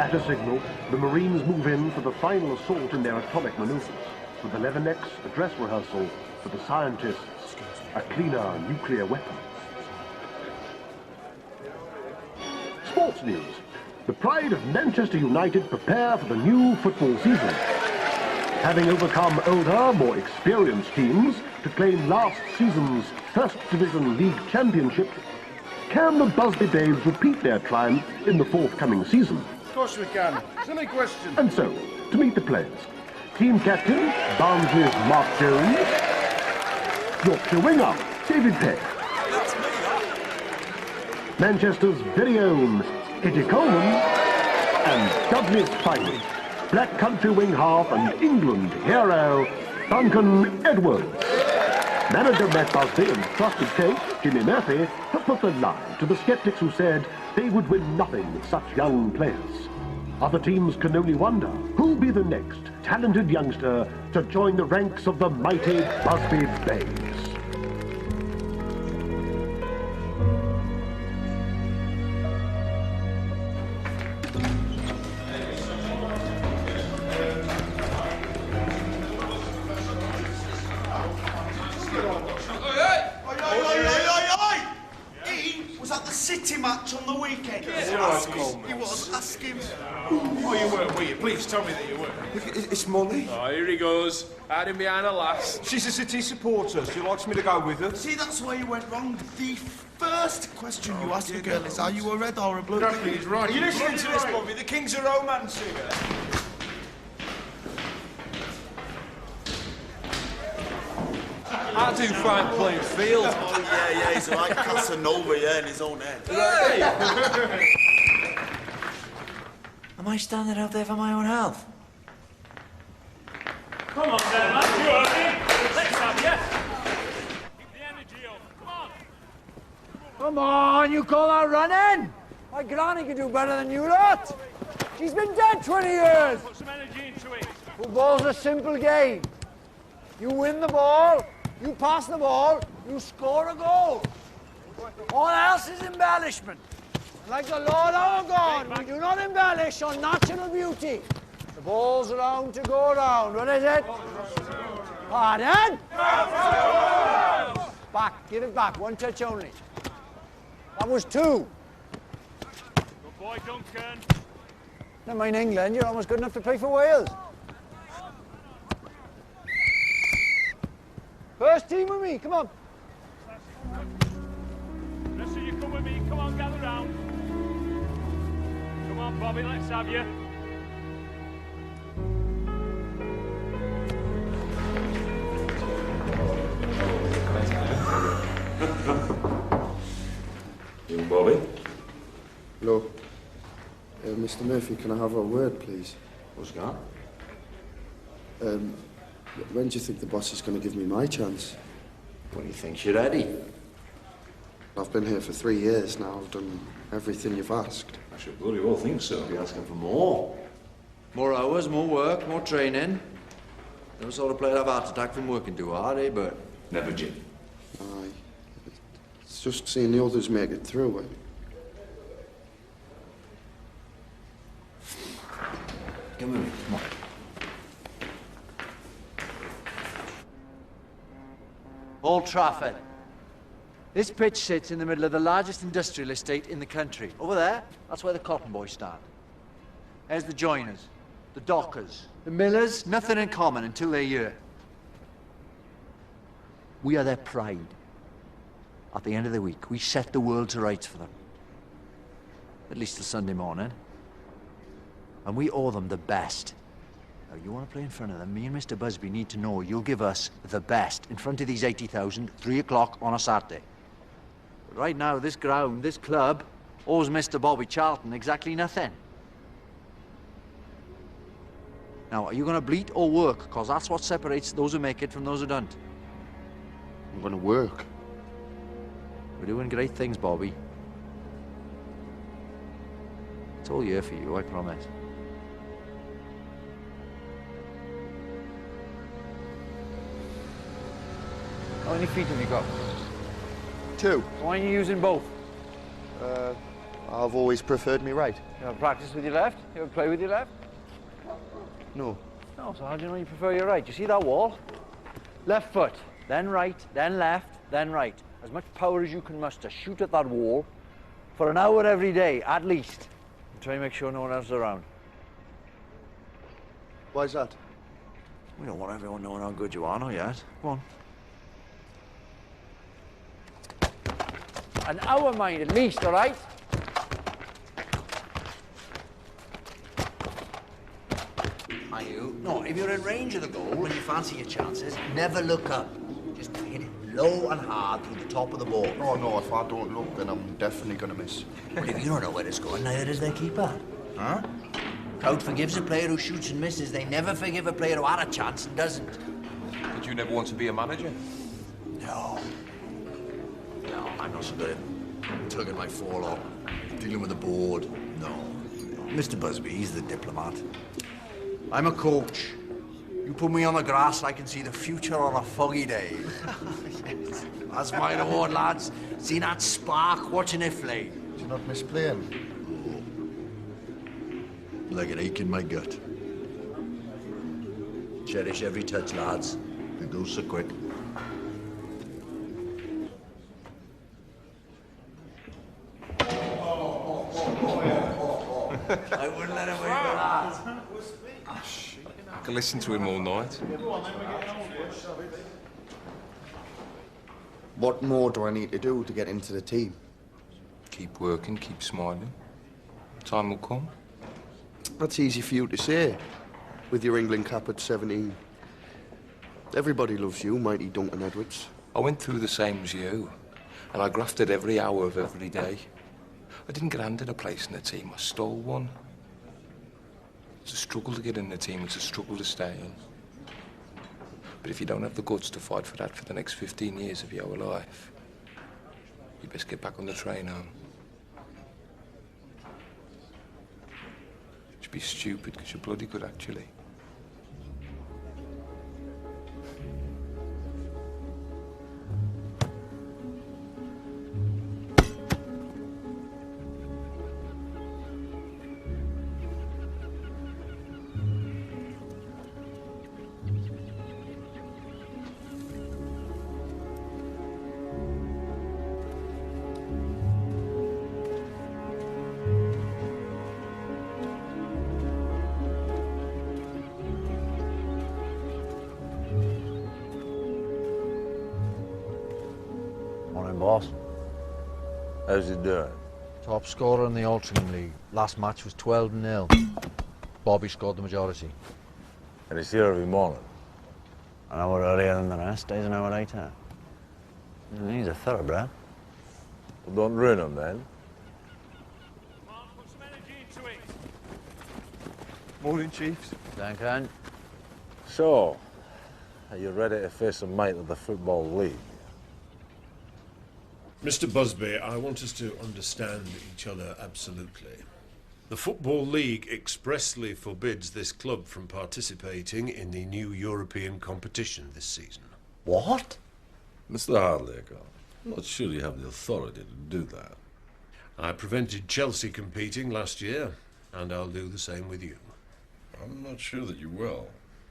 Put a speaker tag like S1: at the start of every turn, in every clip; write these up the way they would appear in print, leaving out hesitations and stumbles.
S1: At a signal, the Marines move in for the final assault in their atomic maneuvers, with the Leathernecks a dress rehearsal for the scientists, a cleaner nuclear weapon. Sports news. The pride of Manchester United prepare for the new football season. Having overcome older, more experienced teams to claim last season's First Division League Championship, can the Busby Babes repeat their triumph in the forthcoming season?
S2: Of course we can. Silly question.
S1: And so, to meet the players, team captain, Barnsley's Mark Jones, Yorkshire winger, David Peck, Manchester's very own Eddie Coleman, and Dudley's finest, Black Country wing half and England hero, Duncan Edwards. Manager Matt Busby and trusted coach Jimmy Murphy have put the line to the sceptics who said they would win nothing with such young players. Other teams can only wonder who'll be the next talented youngster to join the ranks of the mighty Busby Babes.
S3: Match on the weekend.
S2: Yes,
S3: He was. Ask him.
S2: Oh, you were, will you? Please tell me that you were.
S4: It's Molly.
S2: Oh, here he goes. Hiding behind a lass.
S4: She's a City supporter. She likes me to go with her.
S3: See, that's where you went wrong. The first question you ask a girl is, are you a red or a blue?
S2: Exactly, he's right.
S4: Are you listening to this, Bobby? The King's a romance singer.
S2: I do fine playing field.
S3: Oh, yeah, he's like Casanova, in his own head.
S2: Hey!
S5: Am I standing out there for my own health?
S6: Come on then, lads, you are me. Let's have you. Keep the energy up, come on.
S5: Come on, you call that running? My granny can do better than you lot. She's been dead 20 years.
S6: Put some energy into it.
S5: Football's a simple game. You win the ball, you pass the ball, you score a goal. All else is embellishment. Like the Lord our God, we do not embellish on natural beauty. The ball's around to go around. What is it? Pardon? Back, give it back. One touch only. That was two.
S6: Good boy, Duncan.
S5: Never mind England, you're almost good enough to play for Wales. First team with me, come on.
S6: Rest of you come with me, come on, gather round. Come on, Bobby, let's have you.
S7: You, Bobby?
S4: Hello. Mr. Murphy, can I have a word, please?
S7: What's that?
S4: When do you think the boss is going to give me my chance?
S7: When he thinks you're ready.
S4: I've been here for 3 years now. I've done everything you've asked.
S7: I should bloody well think so. You're asking for more.
S5: More hours, more work, more training. Never sort of player have a heart attack from working too hard, eh, Bert?
S7: Never, Jim.
S4: Aye. It's just seeing the others make it through.
S7: Come with me, come on.
S5: Old Trafford. This pitch sits in the middle of the largest industrial estate in the country. Over there, that's where the cotton boys stand. There's the joiners, the dockers, the millers, nothing in common until they're here. We are their pride. At the end of the week, we set the world to rights for them. At least till Sunday morning. And we owe them the best. Now, you want to play in front of them, me and Mr. Busby need to know you'll give us the best in front of these 80,000, 3 o'clock on a Saturday. But right now, this ground, this club, owes Mr. Bobby Charlton exactly nothing. Now, are you going to bleat or work? Because that's what separates those who make it from those who don't.
S4: I'm going to work.
S5: We're doing great things, Bobby. It's all year for you, I promise. How many feet have you got?
S4: 2.
S5: Why are you using both?
S4: I've always preferred me right.
S5: You ever practice with your left? You ever play with your left?
S4: No.
S5: No, so how do you know you prefer your right? You see that wall? Left foot, then right, then left, then right. As much power as you can muster. Shoot at that wall for an hour every day, at least. And try and make sure no one else is around.
S4: Why's that?
S5: We don't want everyone knowing how good you are, not yet. Go on. An hour, mind, at least, all right? Are you? No, if you're in range of the goal and you fancy your chances, never look up. Just hit it low and hard through the top of the ball.
S4: Oh, no, if I don't look, then I'm definitely going to miss.
S5: Well, if you don't know where it's going, neither does their keeper. Huh? Crowd forgives a player who shoots and misses. They never forgive a player who had a chance and doesn't.
S2: Did you never want to be a manager?
S5: No. No, I'm not so good at tugging my forelock, dealing with the board. No. Mr. Busby, he's the diplomat. I'm a coach. You put me on the grass, I can see the future on a foggy day. Yes. That's my reward, lads. See that spark, watching it flame.
S4: Do you not miss playing?
S5: Like an ache in my gut. Cherish every touch, lads. It goes so quick. I wouldn't let him win for that.
S2: I can listen to him all night.
S4: What more do I need to do to get into the team?
S2: Keep working, keep smiling. Time will come.
S4: That's easy for you to say, with your England cap at 17. Everybody loves you, mighty Duncan Edwards.
S2: I went through the same as you, and I grafted every hour of every day. I didn't get handed a place in the team, I stole one. It's a struggle to get in the team, it's a struggle to stay in. But if you don't have the guts to fight for that for the next 15 years of your life, you best get back on the train home. You'd be stupid, because you're bloody good, actually.
S5: Morning, boss.
S8: How's he doing?
S5: Top scorer in the Altrincham League. Last match was 12-0. Bobby scored the majority.
S8: And he's here every morning.
S9: An hour earlier than the rest, stays an hour later. He's a thoroughbred.
S8: Well, don't ruin him, then.
S6: Come on, put some energy into it.
S4: Morning, Chiefs.
S5: Duncan.
S8: So, are you ready to face a mate of the Football League?
S10: Mr. Busby, I want us to understand each other absolutely. The Football League expressly forbids this club from participating in the new European competition this season.
S5: What?
S11: Mr. Hardacre, I'm not sure you have the authority to do that.
S10: I prevented Chelsea competing last year, and I'll do the same with you.
S11: I'm not sure that you will.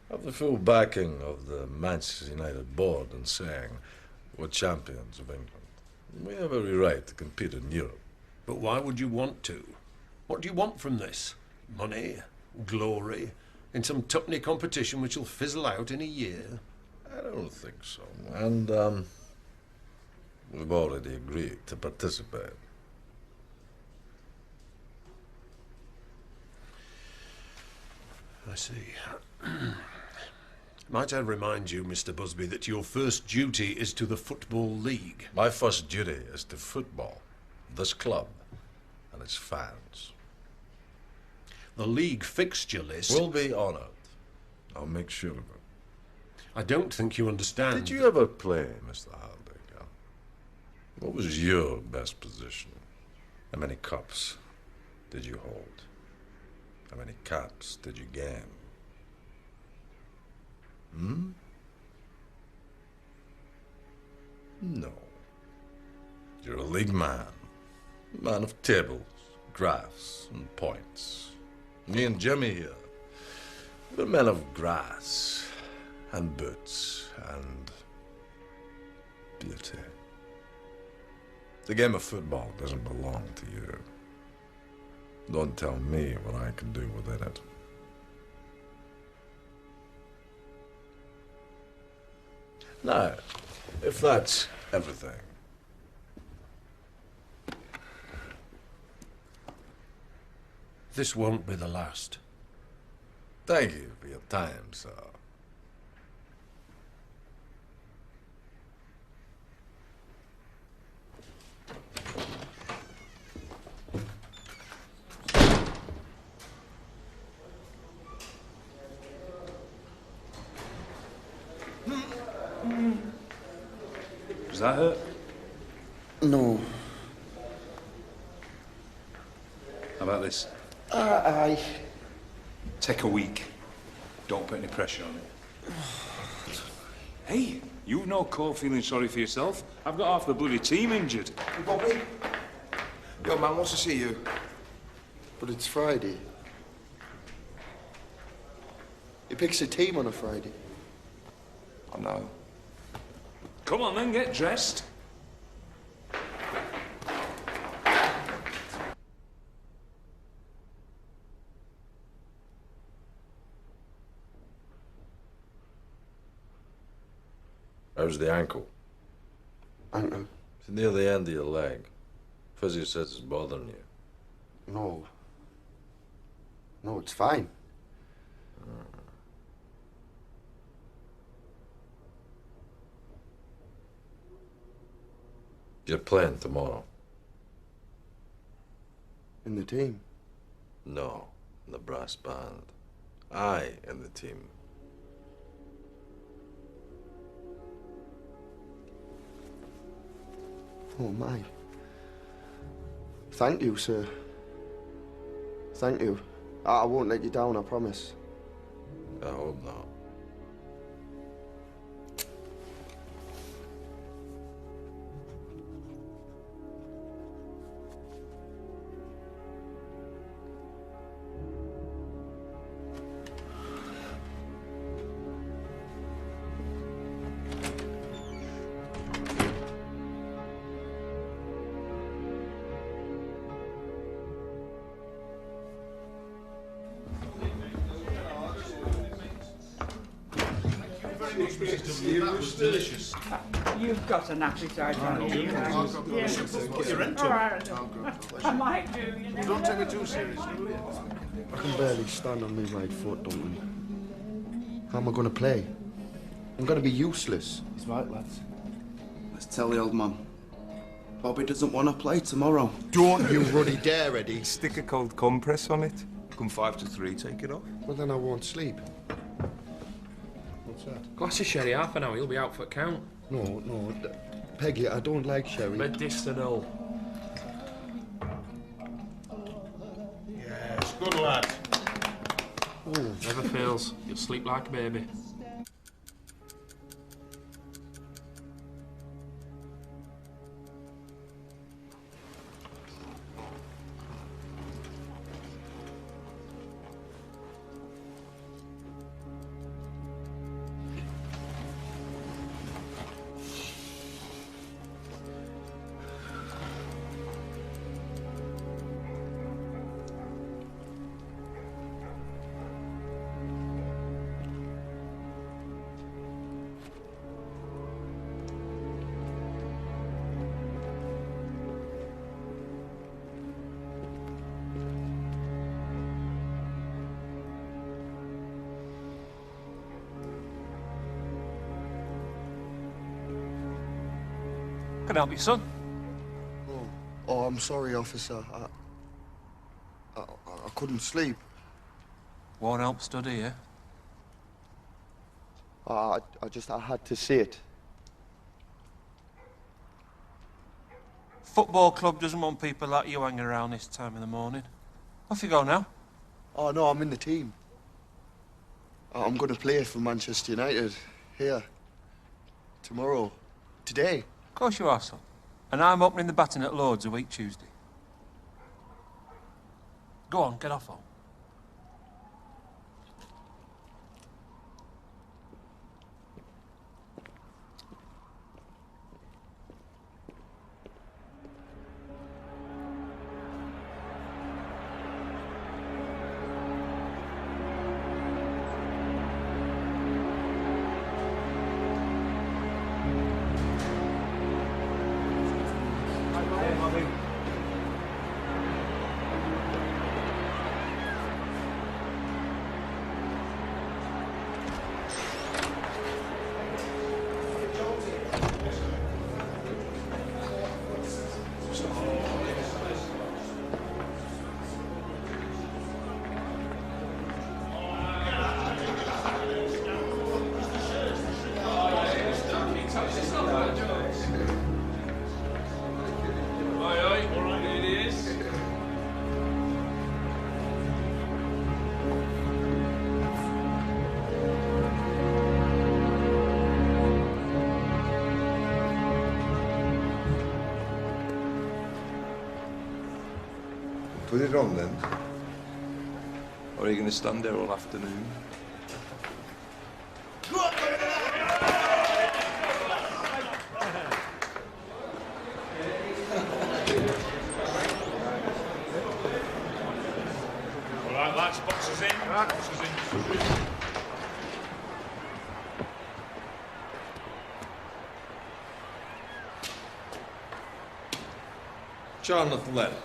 S11: I have the full backing of the Manchester United board in saying we're champions of England. We have every right to compete in Europe.
S10: But why would you want to? What do you want from this? Money? Glory? In some tuppenny competition which will fizzle out in a year?
S11: I don't think so. And, we've already agreed to participate.
S10: I see. Might I remind you, Mr. Busby, that your first duty is to the Football League?
S11: My first duty is to football, this club, and its fans.
S10: The league fixture list...
S11: We'll be honoured. I'll make sure of it.
S10: I don't think you understand...
S11: Did you ever play, Mr. Hardacre? What was your best position? How many cups did you hold? How many caps did you gain? No. You're a league man. Man of tables. graphs and points. Me and Jimmy here, we're men of grass and boots and beauty. The game of football doesn't belong to you. Don't tell me what I can do within it. Now, if that's everything,
S10: this won't be the last.
S11: thank you for your time, sir.
S2: Does that hurt?
S3: No.
S2: How about this?
S3: Aye.
S2: Take a week. Don't put any pressure on it. Hey, you've no call feeling sorry for yourself. I've got half the bloody team injured.
S3: Hey, Bobby. Your man wants to see you.
S4: But it's Friday. He picks a team on a Friday.
S2: I know. Come on then, get dressed.
S11: How's the ankle?
S4: Ankle?
S11: It's near the end of your leg. Physio says it's bothering you.
S4: No. No, it's fine.
S11: You're playing tomorrow.
S4: In the team?
S11: No, in the brass band. I in the team.
S4: Oh, my. Thank you, sir. Thank you. I won't let you down, I promise.
S11: I hope not.
S12: Delicious. You've got an appetite, haven't you?
S3: Put your rent
S12: All
S3: up.
S12: right. I might do, you know.
S3: Don't take it too seriously.
S4: I can barely stand on my right foot, Duncan. How am I going to play? I'm going to be useless.
S3: He's right, lads. Let's tell the old man. Bobby doesn't want to play tomorrow.
S4: Don't you ruddy dare, Eddie.
S2: Stick a cold compress on it. Come 5 to 3, take it off.
S4: Well, then I won't sleep. What's that?
S13: Glass of sherry, half an hour, you'll be out for count.
S4: No. Peggy, I don't like sherry.
S13: Medicinal.
S3: Yes, good lad.
S13: Never fails. You'll sleep like a baby. Can I help you, son?
S4: Oh, I'm sorry, officer. I couldn't sleep.
S13: Won't help study, yeah?
S4: I had to see it.
S13: Football club doesn't want people like you hanging around this time of the morning. Off you go now.
S4: Oh, no, I'm in the team. I'm going to play for Manchester United. Here. Tomorrow. Today.
S13: Of course you are, son. And I'm opening the batting at Lord's a week Tuesday. Go on, get off home.
S2: Put it on then. Or are you going to stand there all afternoon?
S6: All right, lads, boxes in. Right, boxes in.
S11: John Athletic.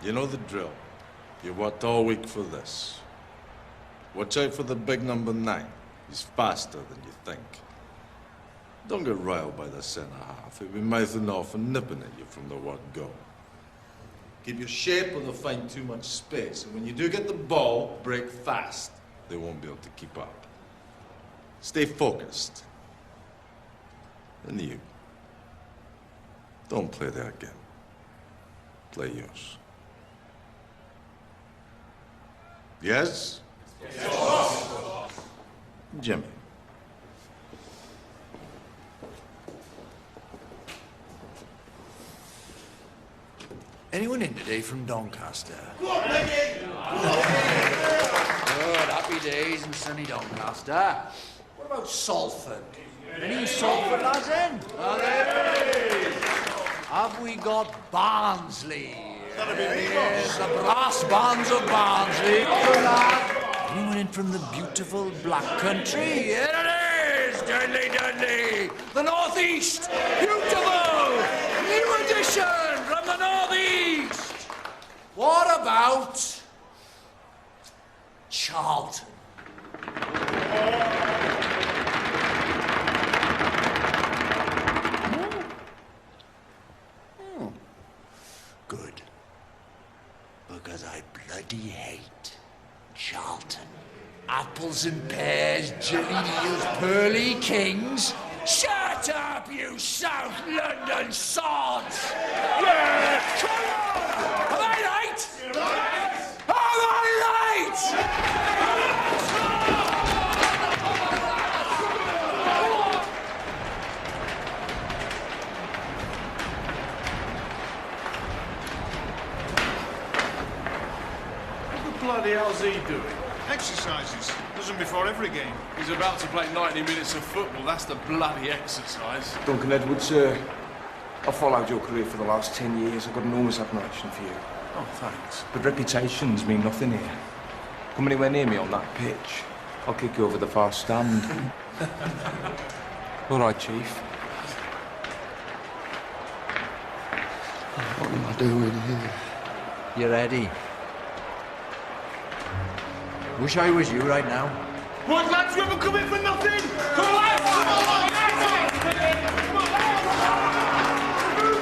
S11: You know the drill. You worked all week for this. Watch out for the big number 9. He's faster than you think. Don't get riled by the centre-half. He'll be mouthing off and nipping at you from the word go. Keep your shape or they'll find too much space. And when you do get the ball, break fast. They won't be able to keep up. Stay focused. And you. Don't play their game. Play yours. Yes? Yes. Jimmy.
S5: Anyone in today from Doncaster?
S14: Go on, Leggy!
S5: Good, happy days in sunny Doncaster. What about Salford? Any Salford lads in? Have we got Barnsley? Yes, the brass bands of Barnsley. Good lad. Anyone in from the beautiful Black Country? Here it is, Dudley, Dudley. The North East. Beautiful. New edition from the North East. What about Charlton? Good. Because I bloody hate Charlton. Apples and pears, Jilly Neal's pearly kings. Shut up, you South London sods! Yeah! Come on! Am I right? Am I right?
S6: Bloody hell's he doing? Exercises. Does them before every game. He's about to play 90 minutes of football. That's the bloody exercise.
S2: Duncan Edwards, I've followed your career for the last 10 years. I've got enormous admiration for you.
S6: Oh, thanks.
S2: But reputations mean nothing here. Come anywhere near me on that pitch, I'll kick you over the far stand. All right, Chief.
S4: What am I doing here?
S5: You ready? Wish I was you right now.
S6: What, lads, you haven't come in for nothing? Come on, lads! Come on, lads! Come on, lads! Move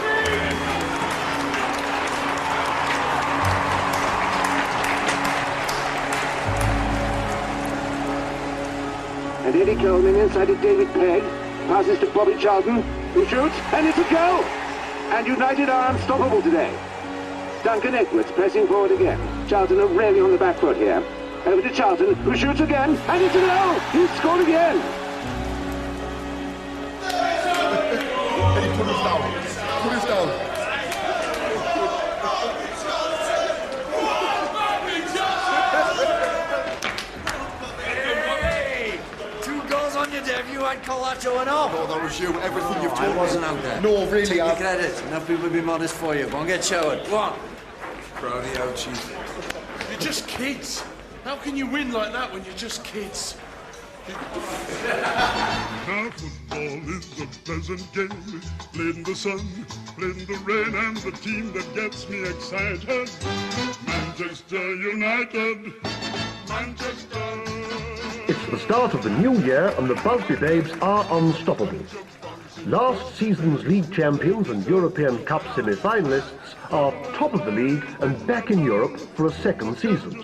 S6: in!
S1: And Eddie Coleman inside to David Pegg. Passes to Bobby Charlton, who shoots, and it's a goal! And United are unstoppable today. Duncan Edwards pressing forward again. Charlton are really on the back foot here. Over to Charlton, who shoots again, and it's a goal! He's scored again!
S4: Eddie, put us down. Put us down.
S5: that showing off?
S4: No, that was you. Everything you've told
S5: I
S4: me.
S5: wasn't out there.
S4: No, really,
S5: Take your credit. Enough people will be modest for you. Go and get showered. Go on.
S2: Proud of you, Chief.
S6: You're just kids. How can you win like that when you're just kids?
S14: Now football is a pleasant game, played in the sun, played in the rain, and the team that gets me excited, Manchester United, Manchester.
S1: It's the start of the new year and the Busby Babes are unstoppable. Last season's league champions and European Cup semi-finalists are top of the league and back in Europe for a second season.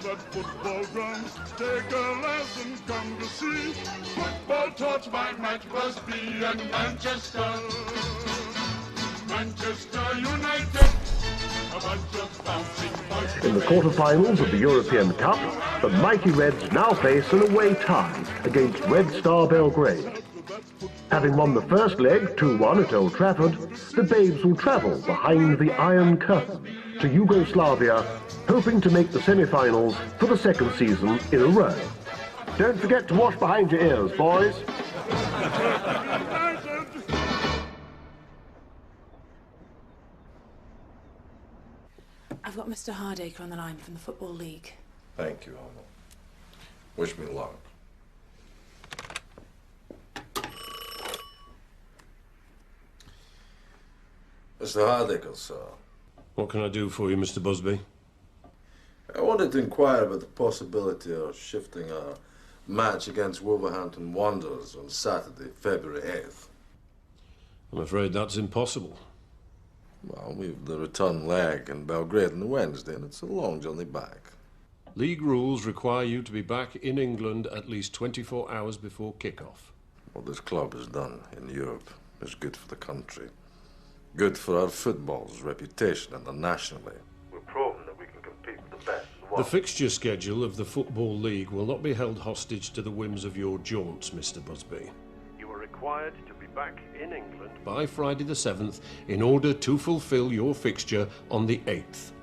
S14: Take a lesson, come to see football taught by Matt Busby and Manchester. Manchester United, a bunch of bouncing boys.
S1: In the quarter-finals of the European Cup, the mighty Reds now face an away tie against Red Star Belgrade. Having won the first leg 2-1 at Old Trafford, the Babes will travel behind the Iron Curtain to Yugoslavia, hoping to make the semi-finals for the second season in a row. Don't forget to wash behind your ears, boys.
S15: I've got Mr. Hardacre on the line from the Football League.
S11: Thank you, Homo. Wish me luck. Mr. Hardacre, sir.
S10: What can I do for you, Mr. Busby?
S11: I wanted to inquire about the possibility of shifting our match against Wolverhampton Wanderers on Saturday, February 8th.
S10: I'm afraid that's impossible.
S11: Well, we've the return leg in Belgrade on the Wednesday, and it's a long journey back.
S10: League rules require you to be back in England at least 24 hours before kick-off.
S11: What this club has done in Europe is good for the country. Good for our football's reputation internationally. We've proven that we can compete with the best as well.
S10: The fixture schedule of the Football League will not be held hostage to the whims of your jaunts, Mr. Busby.
S14: You are required to be back in England
S10: By Friday the 7th, in order to fulfil your fixture on the 8th.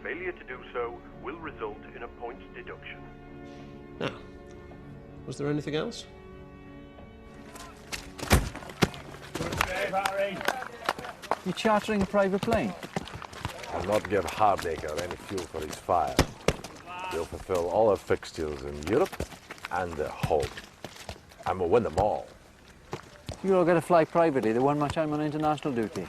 S14: Failure to do so will result in a points deduction.
S10: Now, was there anything else?
S5: You chartering a private plane?
S8: I'll not give Hardacre any fuel for his fire. We'll fulfill all our fixtures in Europe and at home. And we'll win them all.
S5: You all got to fly privately the one much I'm on international duty.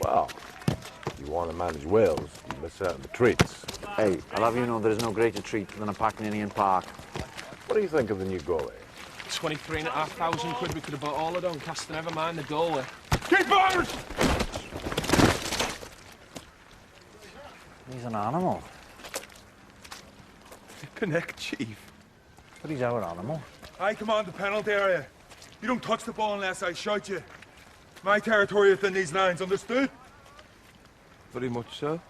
S8: Well, if you want to manage Wales, you miss out on the treats.
S5: Hey, I'll have you know there is no greater treat than a packing in Ian Park.
S8: What do you think of the new goalie?
S13: 23,500 quid we could have bought all of Doncaster, never mind the goalie.
S6: Keepers!
S5: He's an animal.
S6: Connect, Chief.
S5: But he's our animal.
S6: I command the penalty area. You don't touch the ball unless I shout you. My territory within these lines, understood?
S2: Very much so.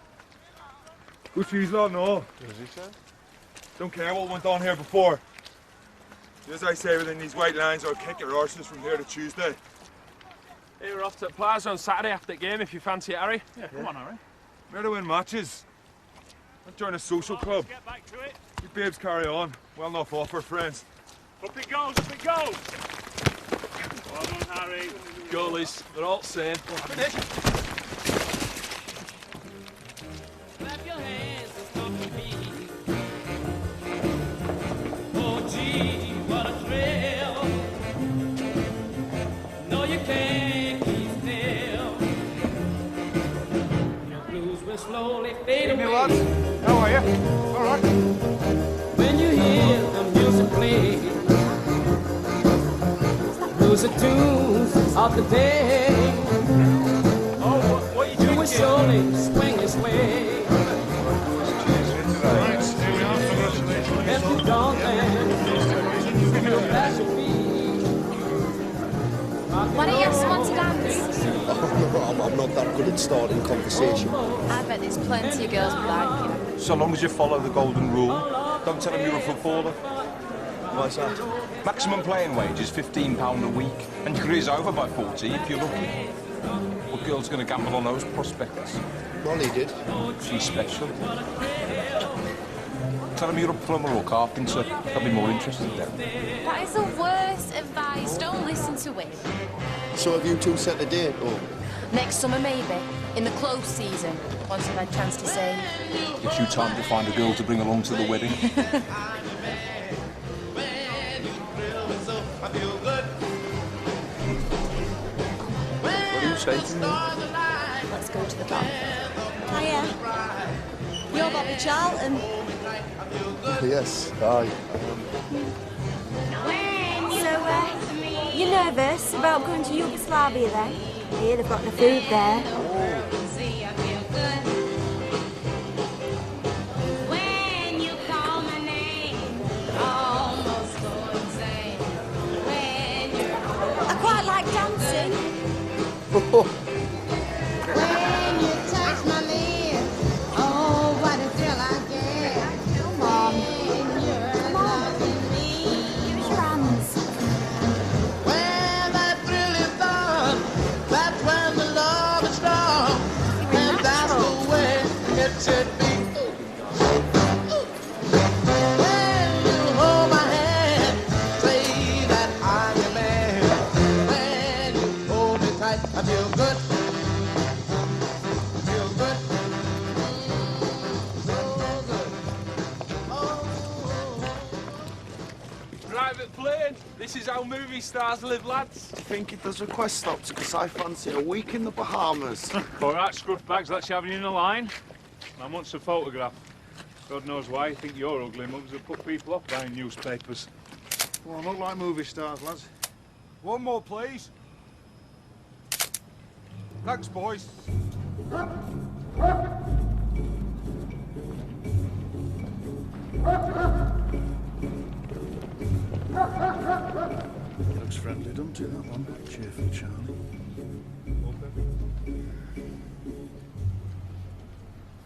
S6: Good fees, lad, no.
S2: Does he say?
S6: Don't care what went on here before. As I say, within these white lines, I'll kick your arses from here to Tuesday.
S13: Hey, we're off to the plaza on Saturday after the game if you fancy it, Harry.
S6: Yeah, come on, Harry. Where to win matches. Not join a social club.
S14: Get back to it.
S6: You babes carry on. Well enough offer, friends.
S14: Up it goes, up it goes. Well done, Harry.
S13: Goalies, they're all the same.
S14: Finish.
S16: Clap your hands and stomp your feet. Oh, gee, what a thrill. No, you can't keep still. Your blues will slowly fade away.
S6: Hey, lads. How are you? All right.
S16: When you hear the music play, those are tunes of the day.
S13: Oh, what are you drinking?
S16: You will surely swing his way. If you don't dance, you'll pass your feet.
S17: Why don't you ask someone to dance?
S4: I'm not that good at starting conversation.
S17: I bet there's plenty of girls like you.
S2: So long as you follow the golden rule, don't tell them you're a footballer.
S4: Why's that?
S2: Maximum playing wage is £15 a week, and your career's over by 40 if you're lucky. What girl's going to gamble on those prospects?
S4: Molly did.
S2: She's special. Tell him you're a plumber or carpenter. They'll be more interested then.
S17: That is the worst advice. Don't listen to him.
S4: So have you two set a date, or?
S17: Next summer, maybe. In the close season. Once I've had a chance to save.
S2: Gives you time to find a girl to bring along to the wedding.
S3: What do you say to me?
S17: Let's go to the bar.
S18: Hiya. You're Bobby Charlton.
S4: Yes, aye.
S18: So, you're nervous about going to Yugoslavia then? Here, they've got the food there. I quite like dancing.
S16: When you touch my lips, oh, what a thrill I get.
S18: Come on.
S16: When you're loving me.
S18: Use your hands.
S16: When that thrill is done, that's when the love is strong. And that's the way it should be. When you hold my hand, say that I'm your man. When you hold me tight, I feel good.
S13: Private plane. This is how movie stars live, lads.
S3: Do you think if there's request stops? Because I fancy a week in the Bahamas.
S19: All right, scruff bags, let's have you in a line. I want a photograph. God knows why you think you're ugly mugs that put people off buying newspapers.
S6: Well, not like movie stars, lads. One more, please. Thanks, boys.
S20: Looks friendly, doesn't it, that one? Cheerful Charlie.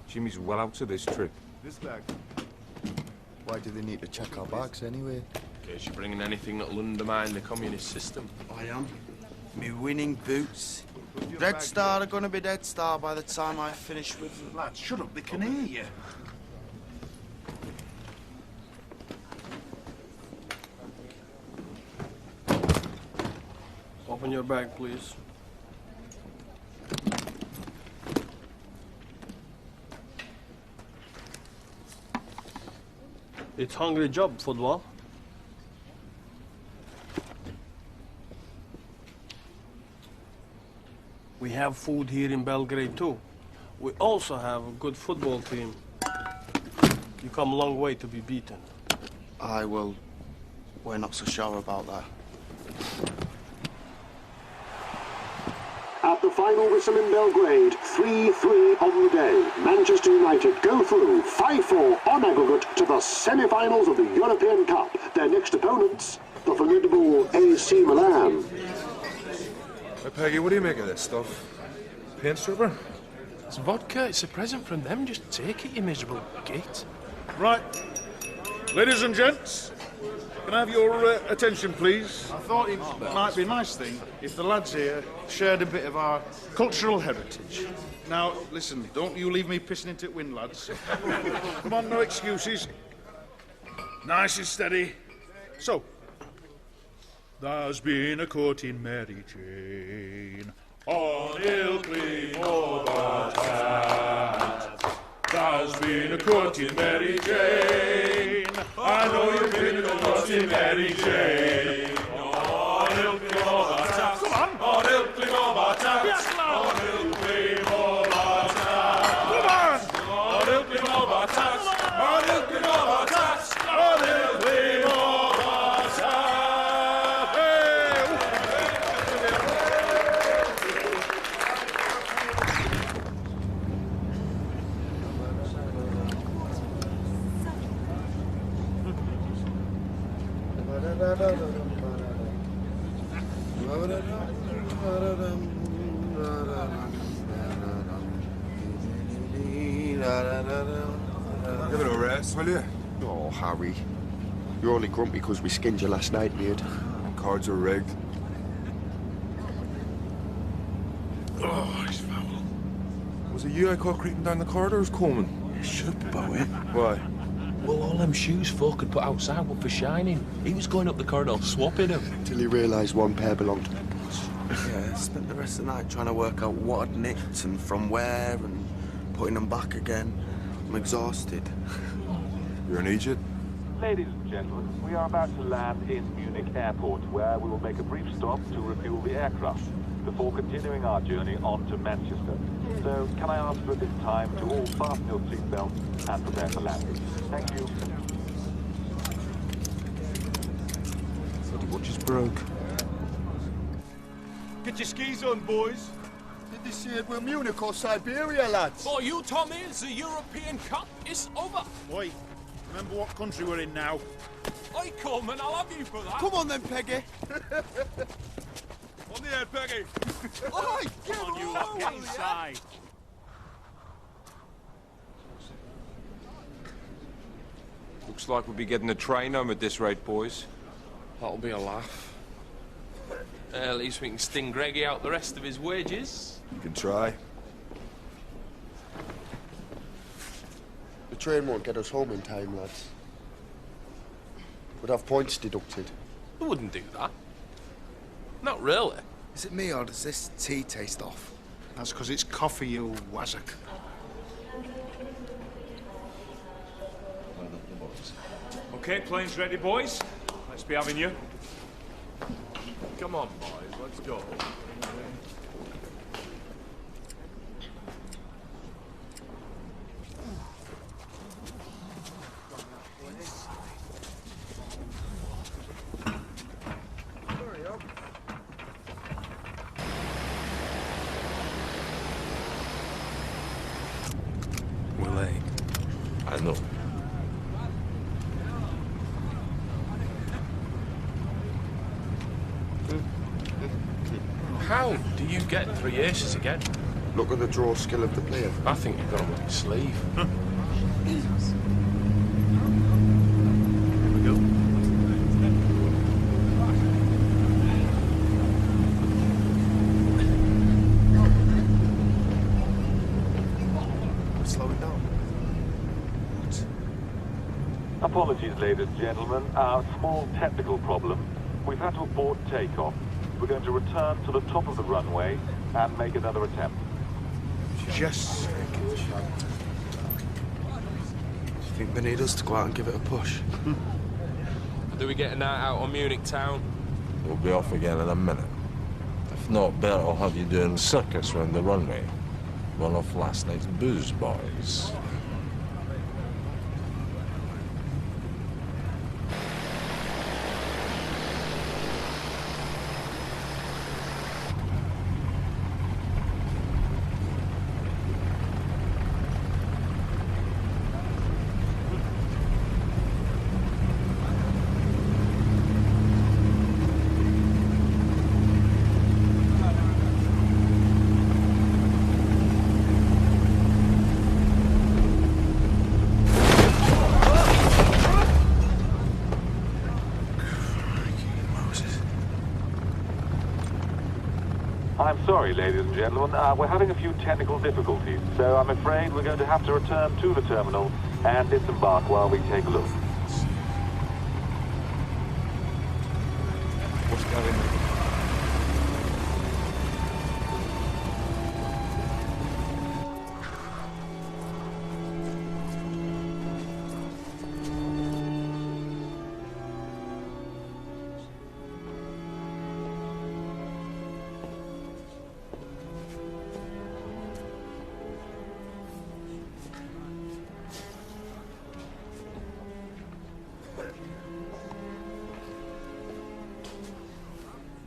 S2: Jimmy's well out of this trip.
S4: This bag. Why do they need to check our bags anyway?
S6: In case you're bringing anything that'll undermine the communist system.
S3: I am. Me winning boots. Red Star are gonna be Dead Star by the time I finish with them.
S6: Lads, shut up, they can hear you.
S21: Open your bag, please. It's hungry job, football. We have food here in Belgrade too. We also have a good football team. You come a long way to be beaten.
S3: We're not so sure about that.
S1: At the final whistle in Belgrade, 3-3 on the day. Manchester United go through 5-4 on aggregate to the semi-finals of the European Cup. Their next opponents, the formidable AC Milan.
S2: Hey, Peggy, what do you make of this stuff? Paint stripper?
S6: It's vodka. It's a present from them. Just take it, you miserable git.
S20: Right. Ladies and gents, can I have your attention, please? I thought it might be a nice thing if the lads here shared a bit of our cultural heritage. Now, listen, don't you leave me pissing into it wind, lads. Come on, no excuses. Nice and steady. So, there's been a court in Mary Jane on Ilkley Overtown. There's been a court in Mary Jane. I know you've been to a court in Mary Jane. On Ilkley Overtown. Come on. On Ilkley Overtown. Yes, lad. On Ilkley Overtown. Come on. On Ilkley Overtown. On Ilkley Overtown. On Ilkley
S4: Give it a rest, will you? Oh, Harry. You're only grumpy because we skinned you last night, mate. Cards are rigged.
S2: Oh, he's foul. Was it you I caught creeping down the corridors, Coleman?
S4: Shut up, Bowie.
S2: Why? Well, all them shoes folk had put outside were for shining. He was going up the corridor swapping them.
S4: Till he realised one pair belonged to me.
S3: Yeah, I spent the rest of the night trying to work out what I'd nicked and from where and putting them back again. I'm exhausted.
S7: You're in Egypt?
S22: Ladies and gentlemen, we are about to land in Munich Airport, where we will make a brief stop to refuel the aircraft before continuing our journey on to Manchester. So, can I ask for at this time to all fasten your seatbelts and prepare for landing? Thank you.
S7: Bloody watch is broke.
S6: Get your skis on, boys.
S4: Did they say it were Munich or Siberia, lads?
S6: For you, Tommy, the European Cup is over. Oi, remember what country we're in now. Oi, Coleman, I'll have you for that.
S4: Come on then, Peggy.
S6: On the air, Peggy.
S4: Oi,
S19: Come on, you lot, get inside.
S2: Looks like we'll be getting a train home at this rate, boys.
S13: That'll be a laugh. At least we can sting Greggy out the rest of his wages.
S7: You can try.
S4: The train won't get us home in time, lads. We'd have points deducted.
S13: I wouldn't do that. Not really.
S3: Is it me or does this tea taste off?
S20: That's because it's coffee, you wazzock.
S19: Okay, plane's ready, boys. Let's be having you.
S7: Come on, boys, let's go.
S2: We're late.
S7: I know.
S13: How do you get 3 aces again?
S4: Look at the draw skill of the player.
S13: I think you've got him on your sleeve.
S19: Here we go.
S3: Slow it down.
S22: Apologies, ladies and gentlemen. A small technical problem. We've had to abort takeoff. We're going to return to the top of the runway and make another attempt.
S20: Just
S3: Do you think they need us to go out and give it a push?
S13: Do we get a night out on Munich town?
S8: We'll be off again in a minute. If not, Bert will have you doing circus around the runway. One off last night's booze, boys.
S22: I'm sorry, ladies and gentlemen. We're having a few technical difficulties, so I'm afraid we're going to have to return to the terminal and disembark while we take a look.
S2: What's going on?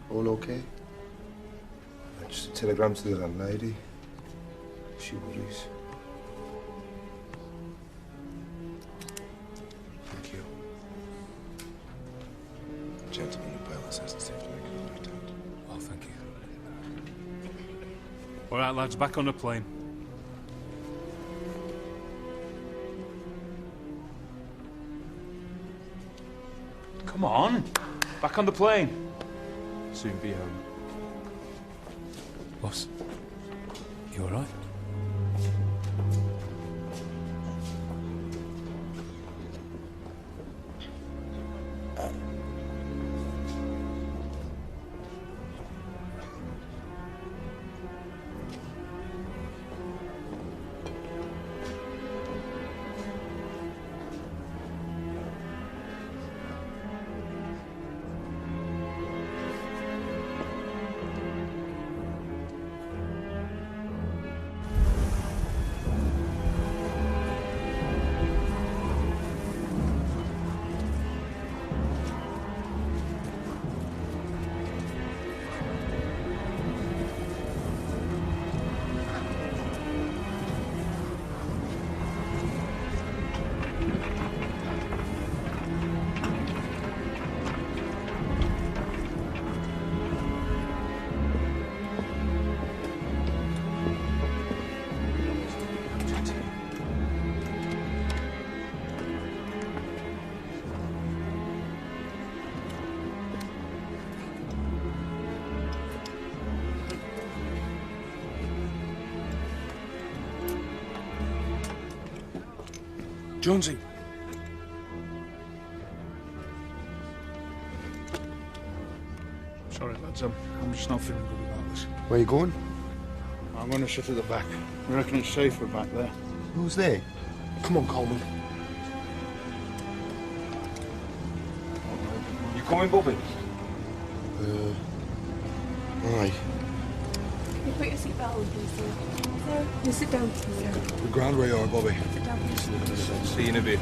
S4: All okay?
S7: Just a telegram to the landlady. She worries.
S2: Thank you. Gentleman who bails has to make a right hand. Oh, thank you.
S19: All right, lads, back on the plane. Come on, back on the plane.
S2: Soon be home.
S19: Boss, you all right?
S20: Jonesy. Sorry, lads, I'm just not feeling good about this.
S4: Where you going?
S20: I'm going to sit at the back. I reckon it's safer back there.
S4: Who's there?
S20: Come on, Coleman.
S2: You coming, Bobby?
S4: Aye.
S18: You put your seatbelt on, please, sir. Sir, you sit down, please, sir.
S4: The ground where you are, Bobby.
S18: Sit down, please.
S2: See you in a bit.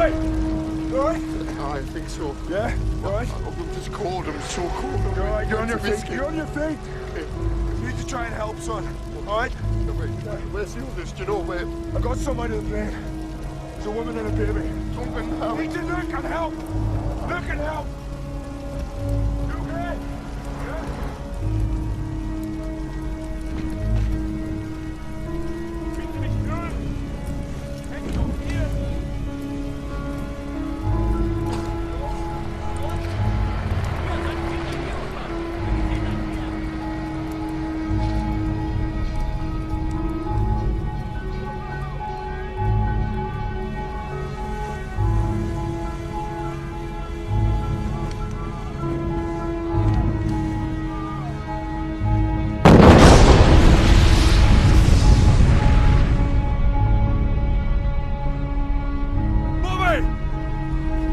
S20: Bobby! You all right?
S4: I think so.
S20: Yeah? You all right?
S4: I'm just cold. I'm so cold.
S20: You all right? You're on your feet. You're on your feet. You need to try and help, son. All right?
S4: Where's the others? Do you know where?
S20: I got somebody to the plane. There's a woman and a baby.
S4: Something help.
S20: You need to look and help. Look and help. You okay?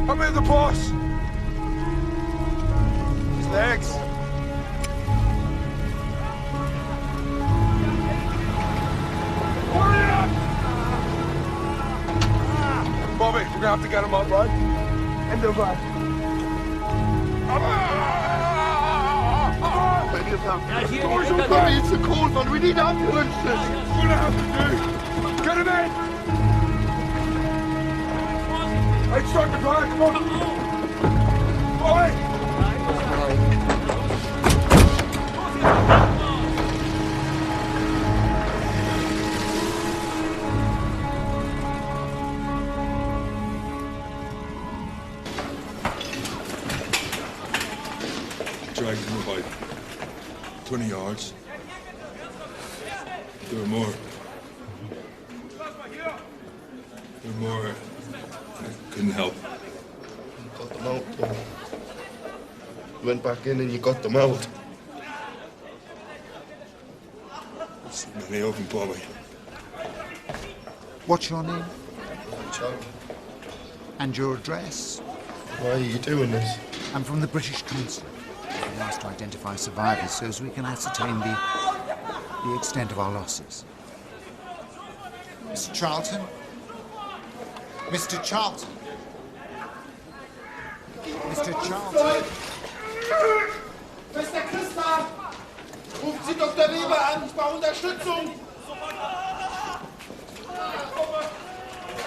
S20: Come here, the boss. His legs. Hurry up! Bobby, we're gonna have to get him up, right? End of that.
S4: Doors open. Bobby, it's a cold one. We need ambulances.
S20: What do I have to do? Get him in! Hey, start the car, come on! Bobby!
S6: Dragged him about 20 yards. There were more. There were more. I couldn't help.
S4: Got them out, though. You went back in and you got them out.
S6: So many of them, Bobby.
S9: What's your name?
S4: Charlie.
S9: And your address?
S4: Why are you doing this?
S9: I'm from the British Consulate. We've asked to identify survivors so as we can ascertain the extent of our losses. Mr. Charlton? Mr. Charlton? Mr. Charlton?
S16: Mr. Christa! Rufen Sie Dr. Weber an, ich brauche Unterstützung!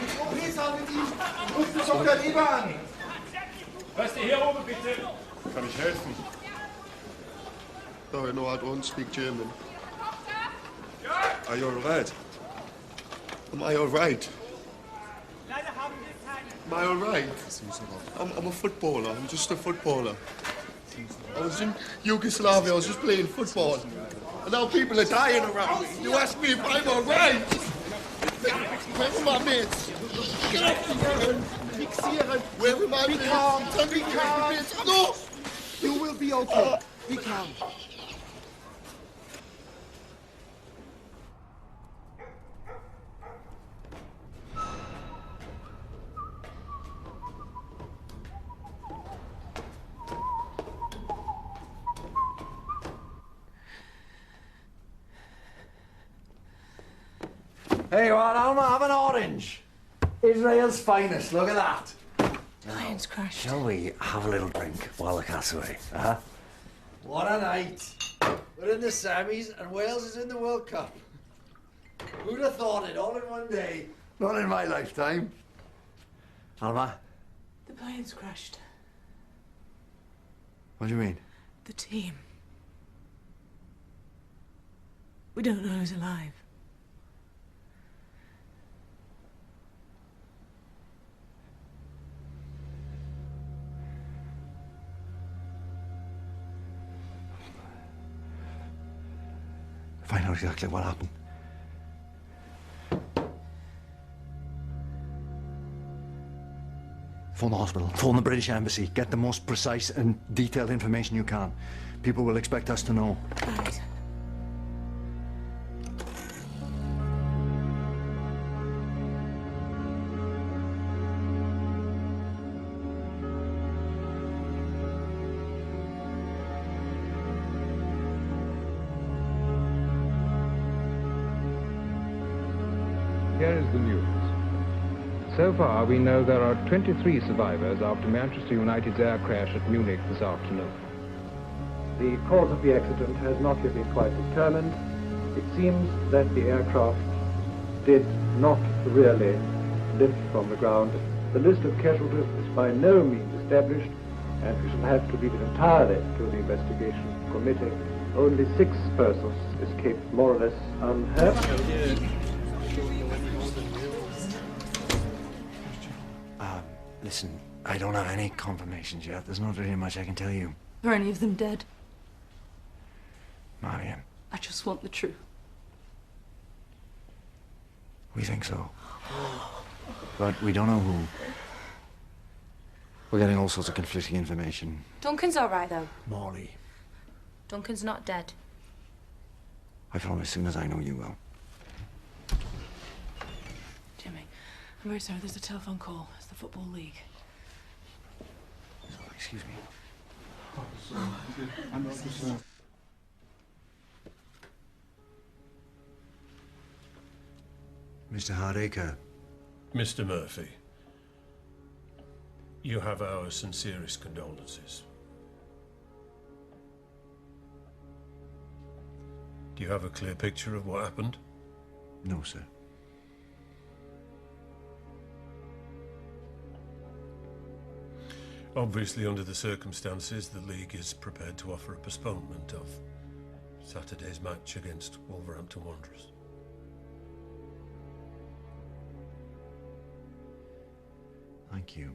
S16: Ich probiere mit ihm. Rufen Sie Dr. Weber an!
S19: Was ist hier oben, bitte?
S20: Kann ich helfen?
S4: Sorry, no, I don't speak German.
S6: Are you all right?
S4: Am I all right? Am I all right? I'm a footballer. I'm just a footballer. I was in Yugoslavia. I was just playing football. And now people are dying around me. You ask me if I'm all right? Where are my mates? Where are my mates? Tell me where are my mates? No!
S9: You will be okay. Be calm.
S5: Hey, what, Alma? Have an orange. Israel's finest, look at that.
S15: Plane's crashed.
S5: Shall we have a little drink while the cat's away, huh? What a night. We're in the semis and Wales is in the World Cup. Who'd have thought it all in one day? Not in my lifetime. Alma?
S15: The plane's crashed.
S5: What do you mean?
S15: The team. We don't know who's alive.
S5: Find out exactly what happened. Phone the hospital, phone the British Embassy, get the most precise and detailed information you can. People will expect us to know.
S15: Right.
S7: Here is the news.
S11: So far, we know there are 23 survivors after Manchester United's air crash at Munich this afternoon.
S12: The cause of the accident has not yet been quite determined. It seems that the aircraft did not really lift from the ground. The list of casualties is by no means established, and we shall have to leave it entirely to the investigation committee. Only 6 persons escaped more or less unhurt.
S5: Listen, I don't have any confirmations yet. There's not really much I can tell you.
S23: Are any of them dead?
S5: Marion,
S23: I just want the truth.
S5: we think so. But we don't know who. We're getting all sorts of conflicting information.
S17: Duncan's all right, though.
S5: Molly,
S17: Duncan's not dead.
S5: I promise as soon as I know you will.
S15: Jimmy, I'm very sorry. There's a telephone call. It's the Football League.
S5: Excuse me. Mr. Hardacre.
S10: Mr. Murphy, you have our sincerest condolences. Do you have a clear picture of what happened?
S5: No, sir.
S10: Obviously, under the circumstances, the league is prepared to offer a postponement of Saturday's match against Wolverhampton Wanderers.
S5: Thank you.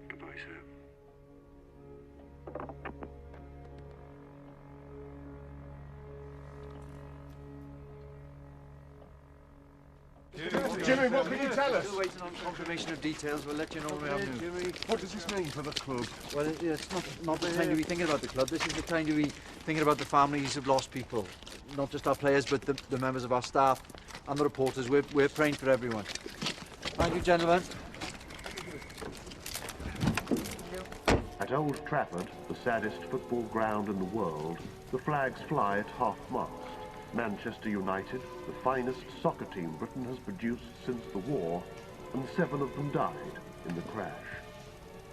S14: Goodbye, sir.
S7: Jimmy, what can you tell us?
S5: Still waiting on confirmation of details. We'll let you know when we have news.
S7: Jimmy, what does this mean for the club?
S5: Well, it's not the time to be thinking about the club. This is the time to be thinking about the families who've lost people. Not just our players, but the members of our staff and the reporters. We're praying for everyone. Thank you, gentlemen.
S1: At Old Trafford, the saddest football ground in the world, the flags fly at half-mast. Manchester United, the finest soccer team Britain has produced since the war, and 7 of them died in the crash.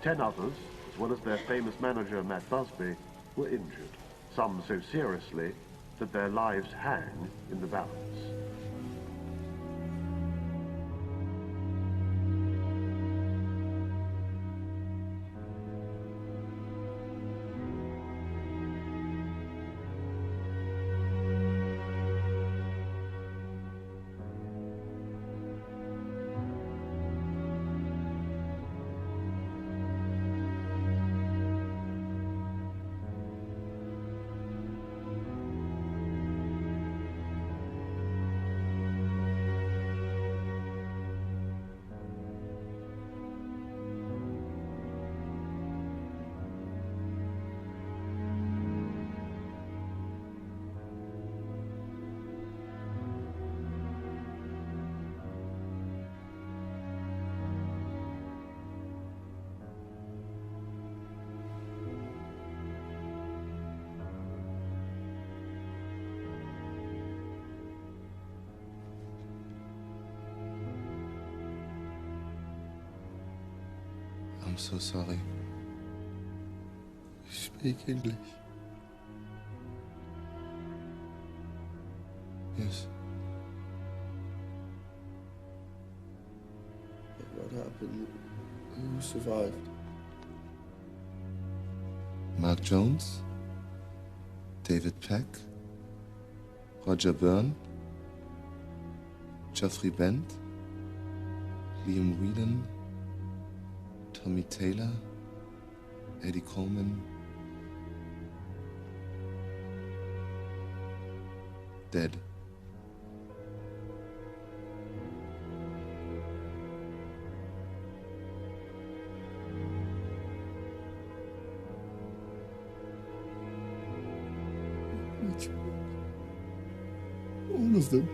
S1: 10 others, as well as their famous manager Matt Busby, were injured, some so seriously that their lives hang in the balance.
S3: I'm so sorry. Speak English. Yes. What happened? Who survived? Mark Jones, David Peck, Roger Byrne, Geoffrey Bent, Liam Whelan, Tommy Taylor, Eddie Coleman, dead. All of them.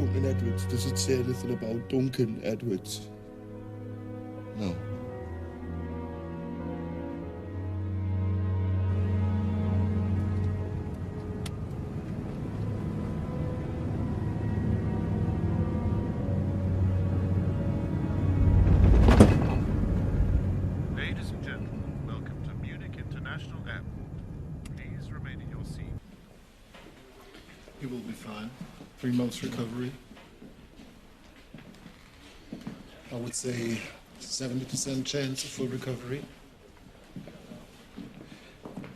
S4: Duncan Edwards. Does it say anything about Duncan Edwards? No.
S6: Ladies and gentlemen, welcome to Munich International Airport. Please remain in your seat.
S4: He will be fine. 3 months recovery. I would say 70% chance of full recovery.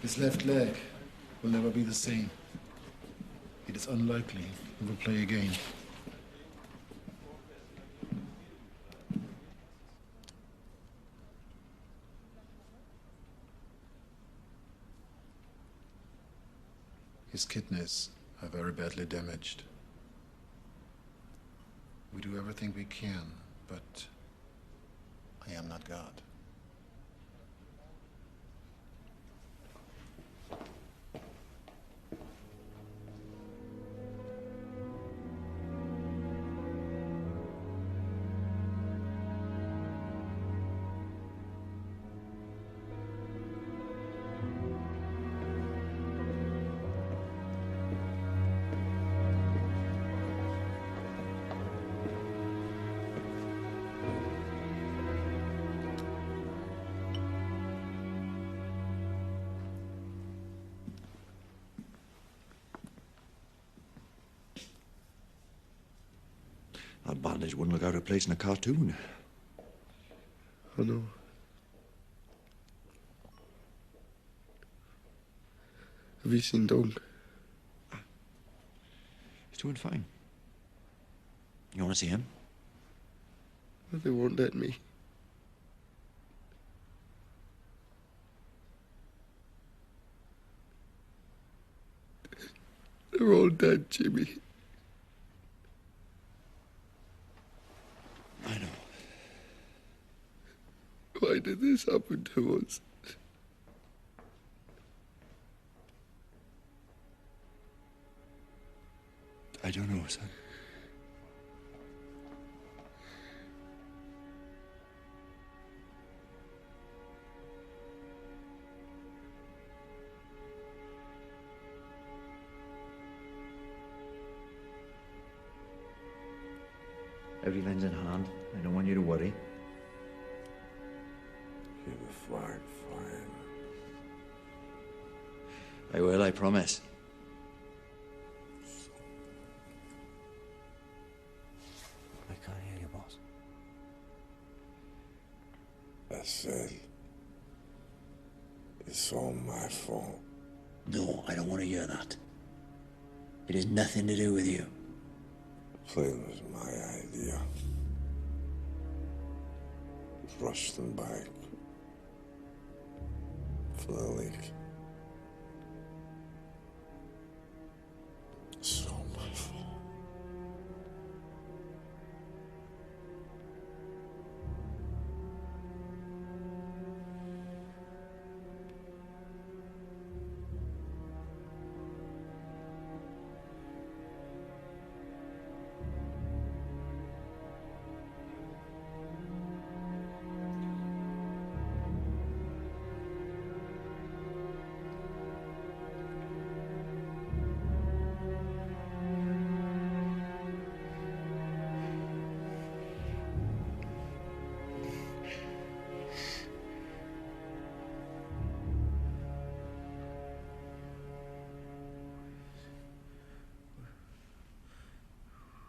S4: His left leg will never be the same. It is unlikely he will play again. His kidneys are very badly damaged. We do everything we can, but I am not God.
S5: That bandage wouldn't look out of place in a cartoon.
S4: I know. Have you seen Doug?
S5: He's doing fine. You want to see him?
S4: They won't let me. They're all dead, Jimmy.
S5: I know.
S4: Why did this happen to us?
S5: I don't know, son. Everything's in hand. I don't want you to worry.
S8: Keep a flag flying.
S5: I will, I promise.
S8: I can't hear you, boss. I said, it's all my fault.
S5: No, I don't want to hear that. It has nothing to do with you.
S8: The plane was my idea. Rushed them back for the leak. It's all my fault.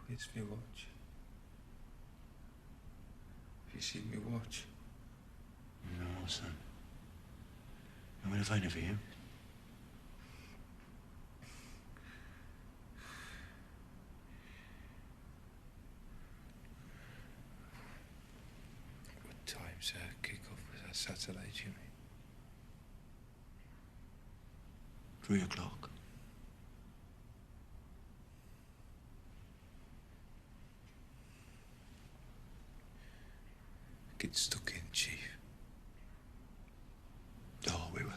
S2: It's me watch. Have you seen me watch?
S5: No, son. I'm going to find it for you.
S2: What time's kick-off? Was that Saturday, Jimmy?
S5: 3 o'clock.
S2: Get stuck in, Chief.
S5: Oh, we will.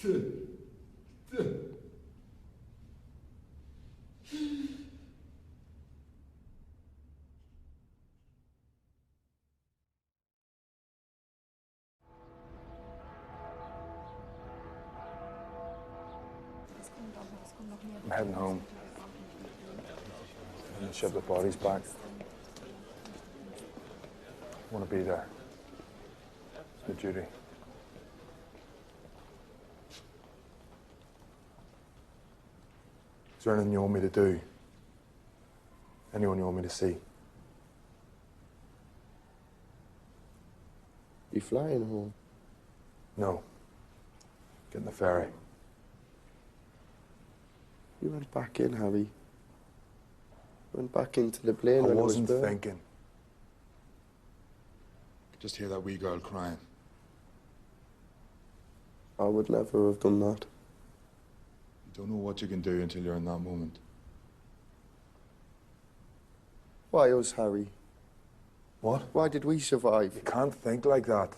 S7: I'm heading home. I'm gonna ship the bodies back. I want to be there. It's my duty. Is there anything you want me to do? Anyone you want me to see?
S3: You flying home?
S7: No. Getting the ferry.
S3: You went back in, Harry. Went back into the plane
S7: I
S3: when
S7: wasn't
S3: it was
S7: thinking. Just hear that wee girl crying.
S3: I would never have done that.
S7: You don't know what you can do until you're in that moment.
S3: Why us, Harry?
S7: What?
S3: Why did we survive?
S7: You can't think like that.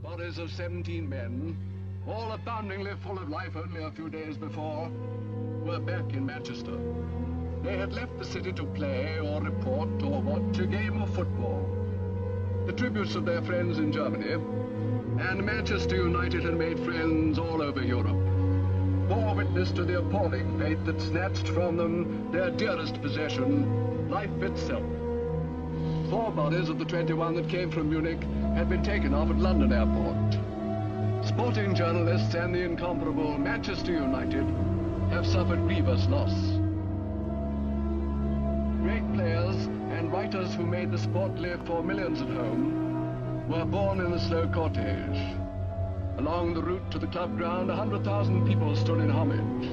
S13: Bodies of 17 men, all aboundingly full of life only a few days before, were back in Manchester. They had left the city to play or report or watch a game of football. The tributes of their friends in Germany, and Manchester United had made friends all over Europe, bore witness to the appalling fate that snatched from them their dearest possession, life itself. 4 bodies of the 21 that came from Munich had been taken off at London Airport. Sporting journalists and the incomparable Manchester United have suffered grievous loss. Great players and writers who made the sport live for millions at home were born in the slow cortege. Along the route to the club ground, 100,000 people stood in homage.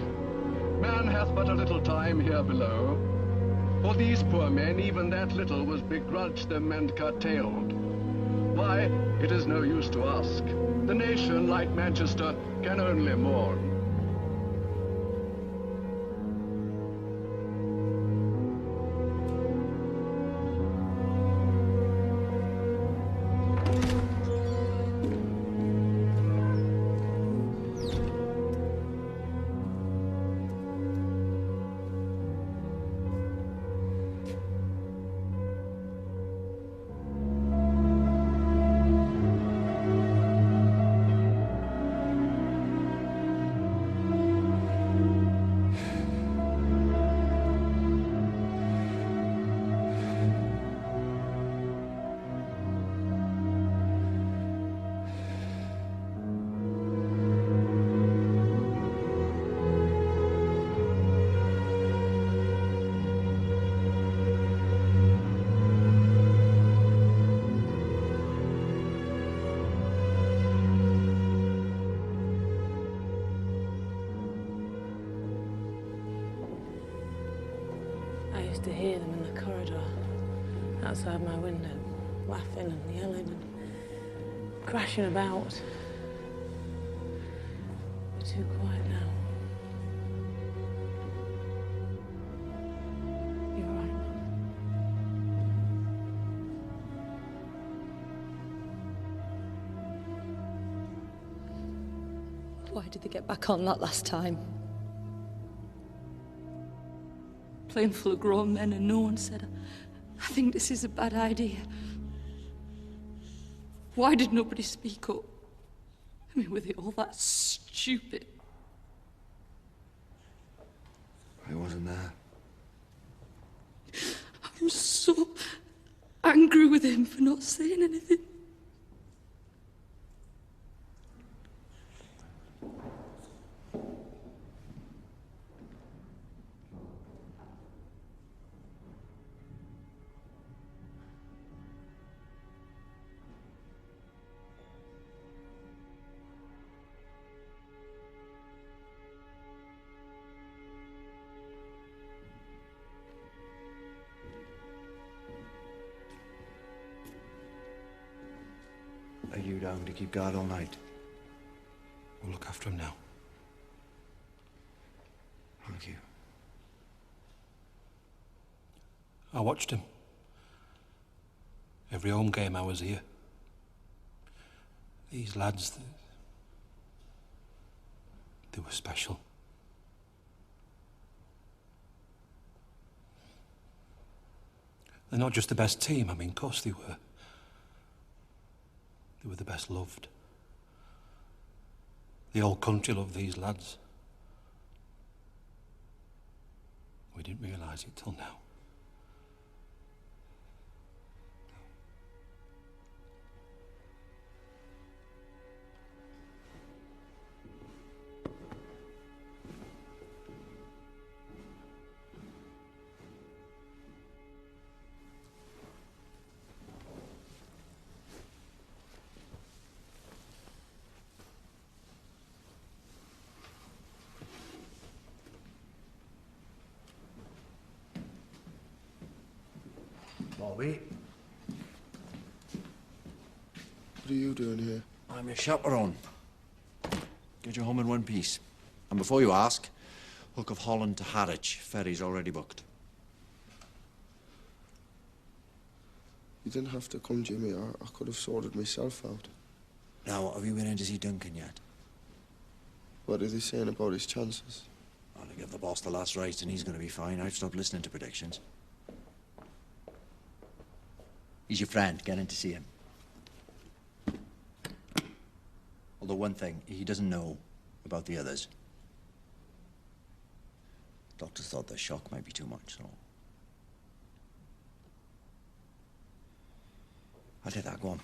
S13: Man hath but a little time here below. For these poor men, even that little was begrudged them and curtailed. Why, it is no use to ask. The nation, like Manchester, can only mourn.
S15: To hear them in the corridor outside my window, laughing and yelling and crashing about. They're too quiet now. You're right, Mum.
S23: Why did they get back on that last time? Plane full of grown men and no one said, I think this is a bad idea. Why did nobody speak up? I mean, were they all that stupid?
S3: I wasn't there.
S23: I'm so angry with him for not saying anything.
S9: Are you down to keep guard all night?
S2: We'll look after him now.
S9: Thank you.
S2: I watched him. Every home game I was here.
S18: These lads, they were special. They're not just the best team, I mean, of course they were. They were the best loved. The whole country loved these lads. We didn't realise it till now.
S5: Bobby,
S3: What are you doing here?
S5: I'm your chaperone. Get you home in one piece. And before you ask, Hook of Holland to Harwich. Ferry's already booked.
S3: You didn't have to come, Jimmy. I could have sorted myself out.
S5: Now, have you been in to see Duncan yet?
S3: What are they saying about his chances?
S5: Well, to give the boss the last rites and he's going to be fine. I've stopped listening to predictions. He's your friend. Get in to see him. Although one thing, he doesn't know about the others. Doctors thought the shock might be too much, so... I'll take that. Go on.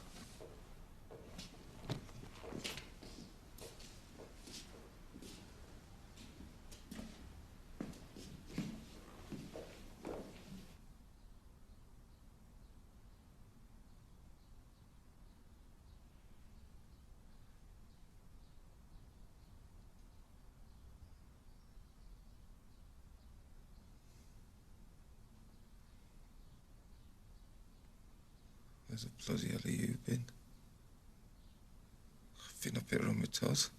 S8: Where the bloody hell have you been? I've been up here on my toes.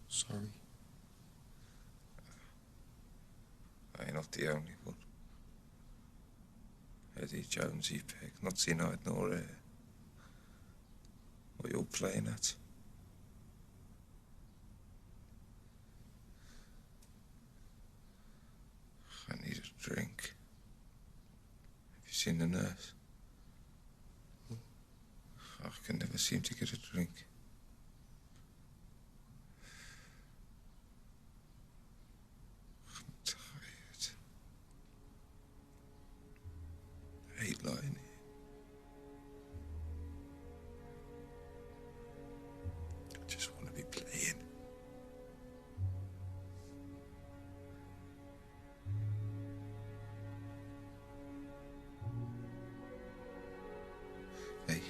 S3: Sorry.
S8: I ain't not the only one. Eddie Jonesy Peg, not seen eyed nor hair. What you're playing at? I need a drink. Have you seen the nurse? I can never seem to get a drink. I'm tired. I hate lying here. I just want to be playing. Hey.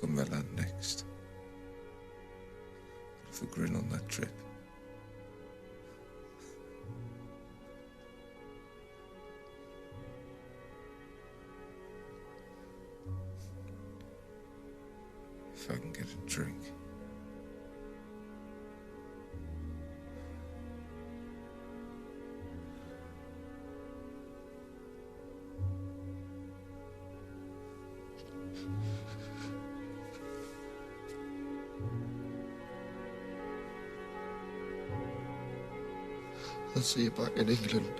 S8: Come Milan next. Have a grin on that trip. If I can get a drink.
S3: I'll see you back in England.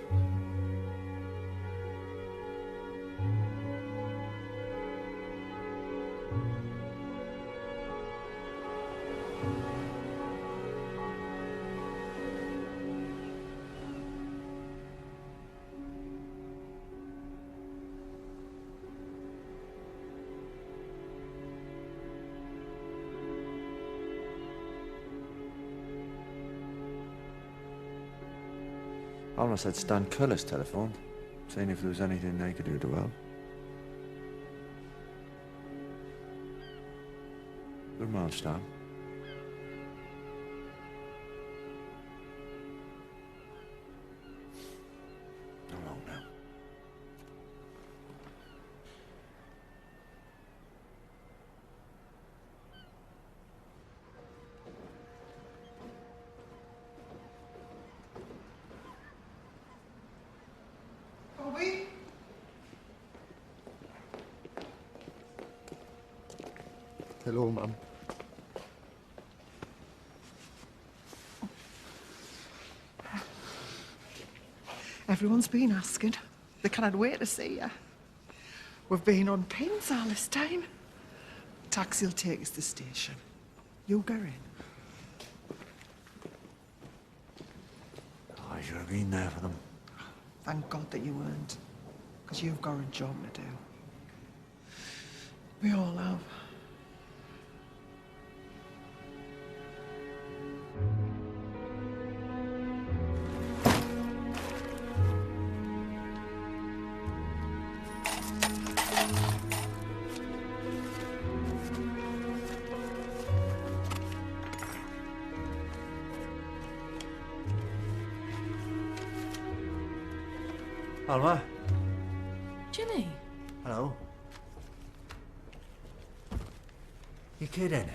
S5: I almost had Stan Cullis telephone, saying if there was anything they could do to help. Good man, Stan. I'm out now.
S4: Hello, Mum.
S16: Everyone's been asking. They cannot wait to see you. We've been on pins all this time. Taxi will take us to the station. You go in.
S5: I should have been there for them.
S16: Thank God that you weren't, because you've got a job to do. We all have.
S5: Alma?
S15: Jimmy.
S5: Hello. You kidding?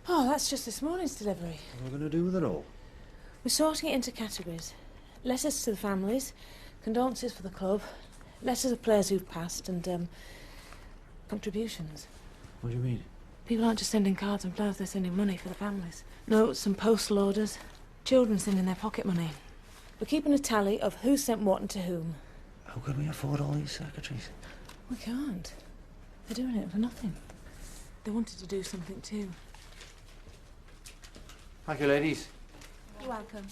S15: Oh, that's just this morning's delivery.
S5: What are we going to do with it all?
S15: We're sorting it into categories. Letters to the families, condolences for the club, letters of players who've passed, and, contributions.
S5: What do you mean?
S15: People aren't just sending cards and flowers, they're sending money for the families. Notes and postal orders. Children sending their pocket money. We're keeping a tally of who sent what and to whom.
S5: How can we afford all these secretaries?
S15: We can't. They're doing it for nothing. They wanted to do something too.
S5: Thank you, ladies.
S15: You're welcome.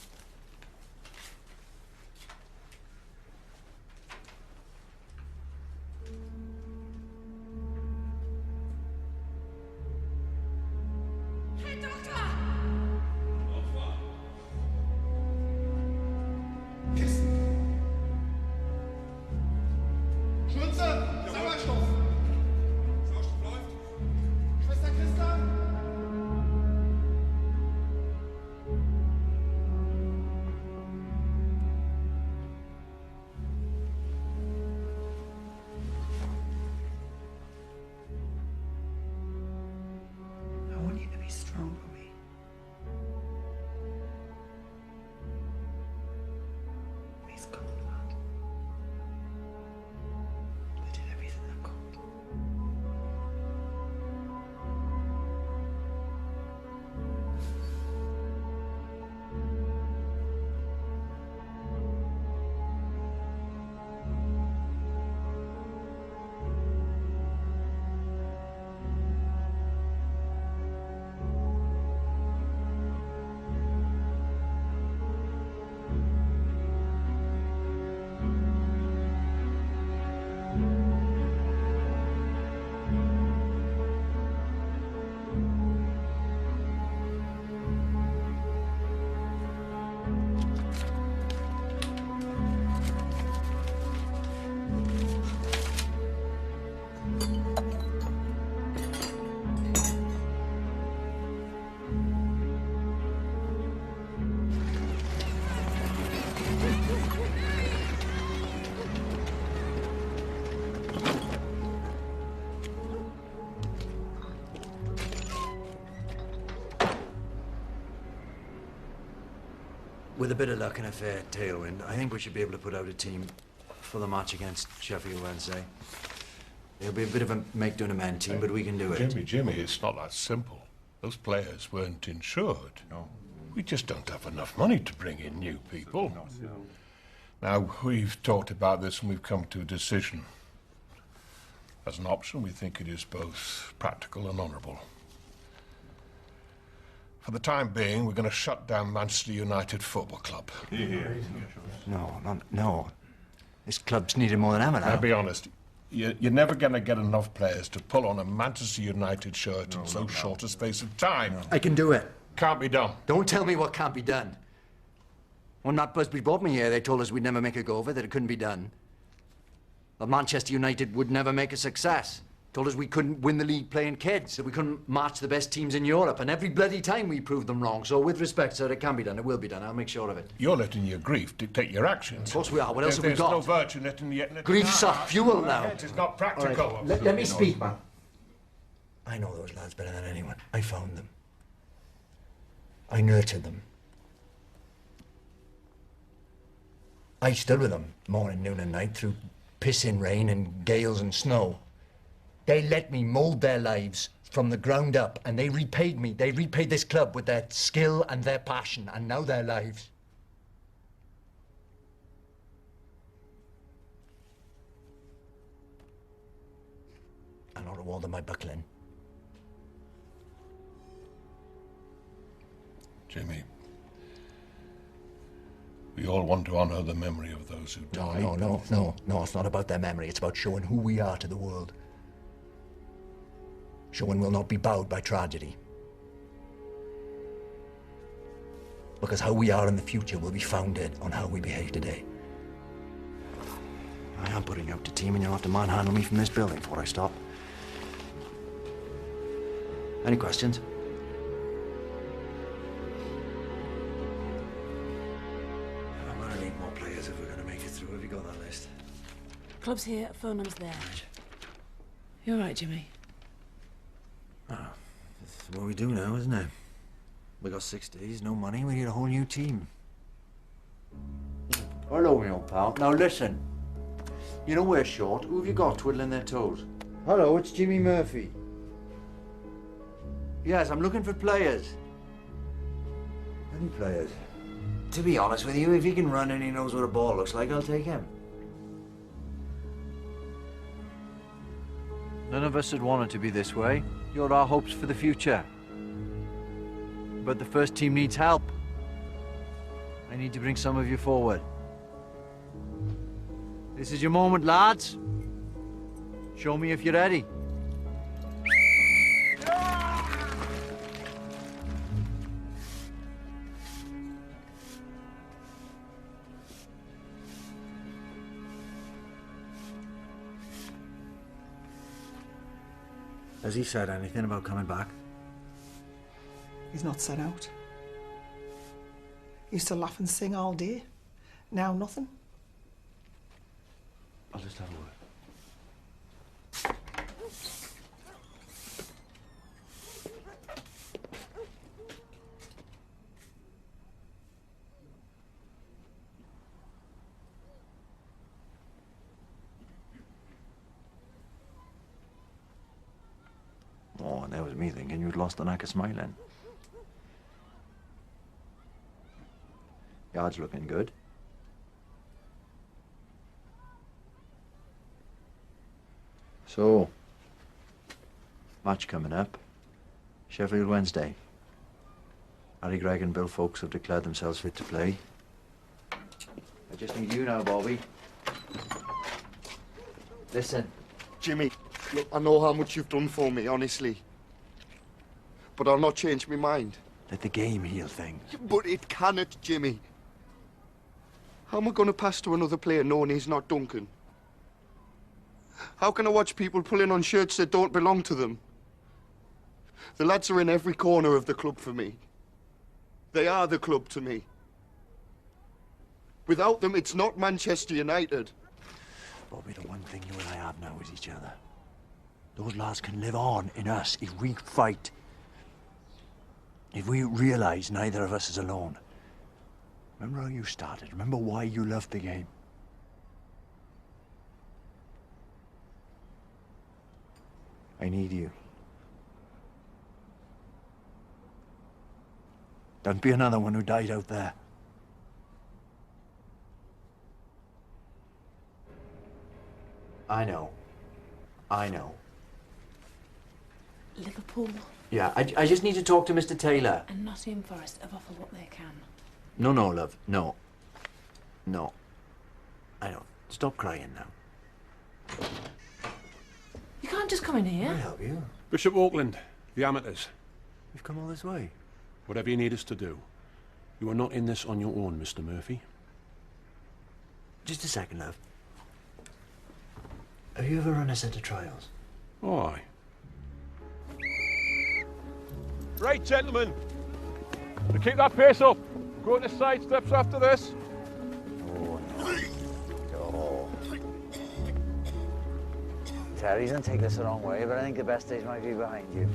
S16: Strong for me. He's gone, lad. They did everything they could.
S5: With a bit of luck and a fair tailwind, I think we should be able to put out a team for the match against Sheffield Wednesday. It'll be a bit of a make-do-and-amend team, but we can do it.
S10: Jimmy, it's not that simple. Those players weren't insured.
S7: No.
S10: We just don't have enough money to bring in new people. Now, we've talked about this and we've come to a decision. As an option, we think it is both practical and honourable. For the time being, we're going to shut down Manchester United Football Club.
S5: No. This club's needed more than ever now.
S10: I'll be honest, you're never going to get enough players to pull on a Manchester United shirt in so short a space of time.
S5: I can do it.
S10: Can't be done.
S5: Don't tell me what can't be done. When Matt Busby brought me here, they told us we'd never make a go of it, that it couldn't be done. That Manchester United would never make a success. Told us we couldn't win the league playing kids, that we couldn't match the best teams in Europe, and every bloody time we proved them wrong. So with respect, sir, it can be done. It will be done. I'll make sure of it.
S10: You're letting your grief dictate your actions.
S5: Of course we are. What else have we got?
S10: There's no virtue in letting the...
S5: Grief's our fuel now.
S10: It's not practical.
S5: Right. Let me speak, man. I know those lads better than anyone. I found them. I nurtured them. I stood with them morning, noon and night through pissing rain and gales and snow. They let me mould their lives from the ground up, and they repaid me. They repaid this club with their skill and their passion, and now their lives. And not a word of my buckling.
S6: Jimmy, we all want to honour the memory of those who died.
S5: No, it's not about their memory. It's about showing who we are to the world. Showing we'll not be bowed by tragedy. Because how we are in the future will be founded on how we behave today. I am putting out the team, and you'll have to manhandle me from this building before I stop. Any questions? I'm gonna need more players if we're gonna make it through. Have you got that list?
S15: Club's here, phone number's there. You all right, Jimmy?
S5: Oh, that's what we do now, isn't it? We got 6 days, no money, we need a whole new team. Hello, my old pal. Now listen. You know we're short. Who have you got twiddling their toes?
S19: Hello, it's Jimmy Murphy.
S5: Yes, I'm looking for players.
S19: Any players?
S5: To be honest with you, if he can run and he knows what a ball looks like, I'll take him. None of us had wanted to be this way. You're our hopes for the future. But the first team needs help. I need to bring some of you forward. This is your moment, lads. Show me if you're ready. Has he said anything about coming back?
S16: He's not set out. He used to laugh and sing all day. Now nothing.
S5: I'll just have a word. Oh, and that was me thinking you'd lost the knack of smiling. Yard's looking good. So, match coming up. Sheffield Wednesday. Harry Gregg and Bill Foulkes have declared themselves fit to play. I just need you now, Bobby. Listen.
S4: Jimmy, look, I know how much you've done for me, honestly. But I'll not change my mind.
S5: Let the game heal things.
S4: But it cannot, Jimmy. How am I going to pass to another player knowing he's not Duncan? How can I watch people pulling on shirts that don't belong to them? The lads are in every corner of the club for me. They are the club to me. Without them, it's not Manchester United.
S5: Bobby, the one thing you and I have now is each other. Those lads can live on in us if we fight. If we realise neither of us is alone. Remember how you started? Remember why you loved the game? I need you. Don't be another one who died out there. I know. I know.
S15: Liverpool
S5: Yeah, I just need to talk to Mr. Taylor.
S15: and Nottingham Forest have offered what they can.
S5: No, love. No. No. I know. Stop crying now.
S15: You can't just come in here.
S5: I'll help you.
S18: Bishop Auckland, the amateurs.
S5: We've come all this way.
S18: Whatever you need us to do. You are not in this on your own, Mr. Murphy.
S5: Just a second, love. Have you ever run a set of trials?
S18: Oh, aye.
S6: Right, gentlemen. To keep that pace up. Go to side steps after this.
S5: Terry's gonna take this the wrong way, but I think the best days might be behind you.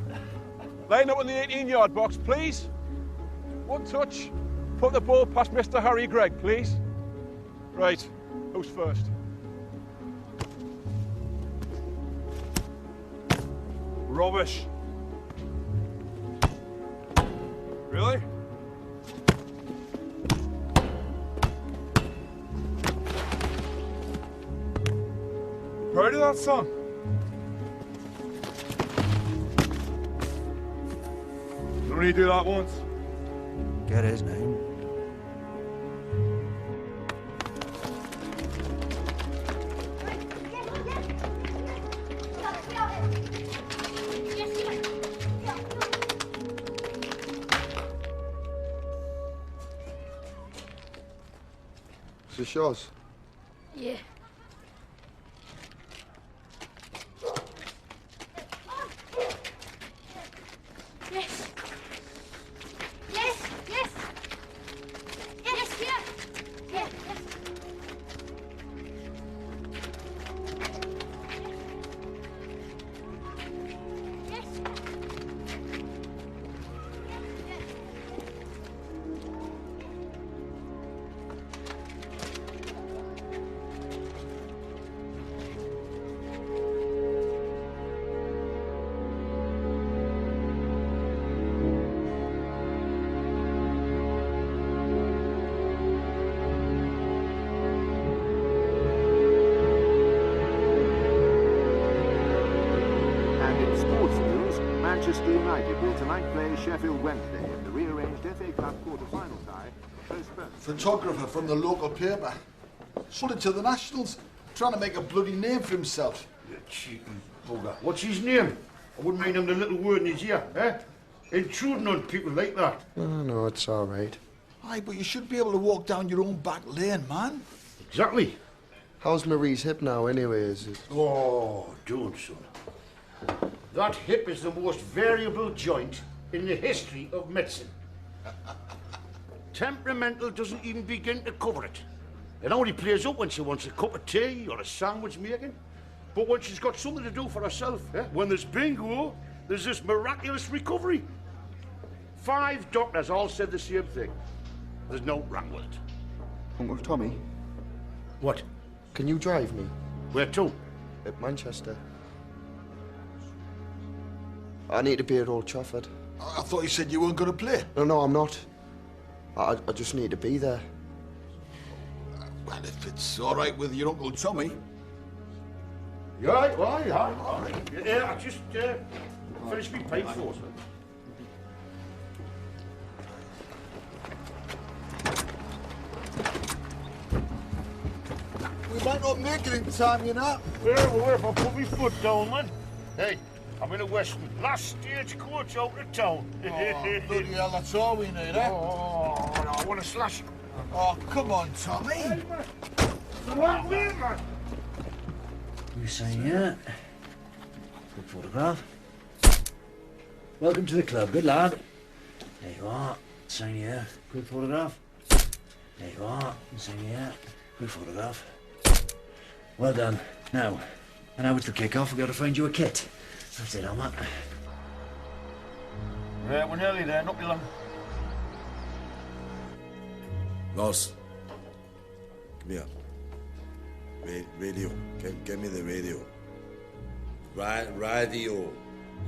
S6: Line up in the 18-yard box, please. One touch. Put the ball past Mr. Harry Gregg, please. Right. Who's first? Rubbish. Really? Heard of that song? You only do that once.
S5: Get his name.
S4: Is this yours?
S17: Yeah. Yes. Yes, yes. Yes, yeah. Yeah, yes. Yes.
S20: And in sports news, Manchester United will tonight play Sheffield Wednesday in the rearranged FA Cup quarter-final tie.
S21: Photographer from the local paper. Sold it to the Nationals, trying to make a bloody name for himself.
S22: You cheeky bugger. What's his name? I wouldn't mind him the little word in his ear, eh? Intruding on people like that.
S4: No, it's all right.
S21: Aye, but you should be able to walk down your own back lane, man.
S22: Exactly.
S4: How's Marie's hip now, anyway? Is it?
S22: Oh, don't, son. That hip is the most variable joint in the history of medicine. Temperamental doesn't even begin to cover it. It only plays up when she wants a cup of tea or a sandwich making. But when she's got something to do for herself, when there's bingo, there's this miraculous recovery. 5 doctors all said the same thing. There's no wrong with it.
S4: Uncle Tommy?
S22: What?
S4: Can you drive me?
S22: Where to?
S4: At Manchester. I need to be at Old Trafford.
S21: I thought you said you weren't going to play.
S4: No, I'm not. I just need to be there.
S21: Well, if it's all right with your Uncle Tommy.
S22: Yeah, all right. Yeah, I just finished my pipe for us.
S21: We might not make it in time, you know.
S22: Yeah, well, if I put my foot down, man. Hey, I'm in a Western. Last stagecoach out of town.
S21: Oh, bloody hell, that's all we need, eh?
S22: Oh, no, I want to slash it.
S21: Oh, come on, Tommy.
S22: What way, man?
S5: You saying yeah? Good photograph. Welcome to the club, good lad. There you are. Saying yeah. Good photograph. There you are. Saying yeah. Good photograph. Well done. Now it's the kick-off. We've got to find you a kit. That's it, Alma.
S22: Right, we're nearly there. Not be long.
S3: Ross, come here. Radio. Give me the radio. Radio.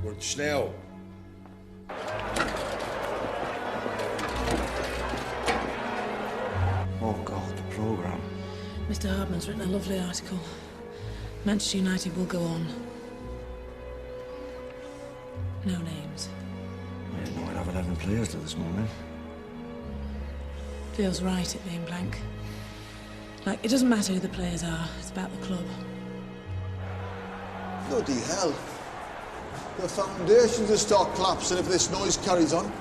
S3: Word snel.
S5: Oh, God, the programme.
S15: Mr. Hardman's written a lovely article. Manchester United will go on. No names.
S5: I didn't know I'd have 11 players till this morning.
S15: Feels right, it being blank. Like, it doesn't matter who the players are, it's about the club.
S21: Bloody hell. The foundations will start collapsing if this noise carries on.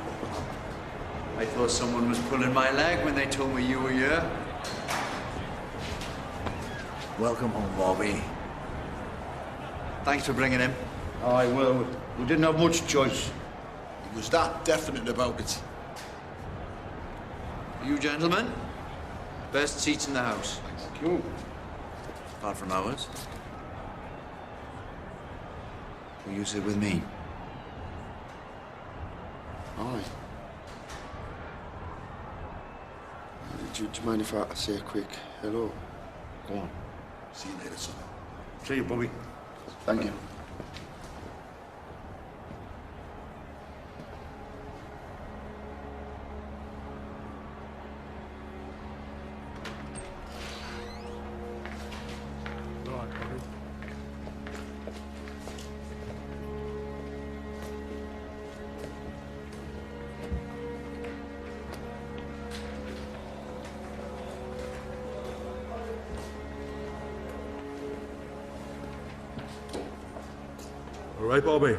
S5: I thought someone was pulling my leg when they told me you were here. Welcome home, Bobby. Thanks for bringing him.
S22: Aye, well, we didn't have much choice.
S21: He was that definite about it.
S5: You gentlemen, best seats in the house.
S22: Thank you.
S5: Apart from ours. Will you sit with me?
S4: Aye. Do you mind if I say a quick hello?
S22: Go on.
S21: See you later, son.
S22: See you, Bobby.
S4: Thank you.
S11: All right, Bobby.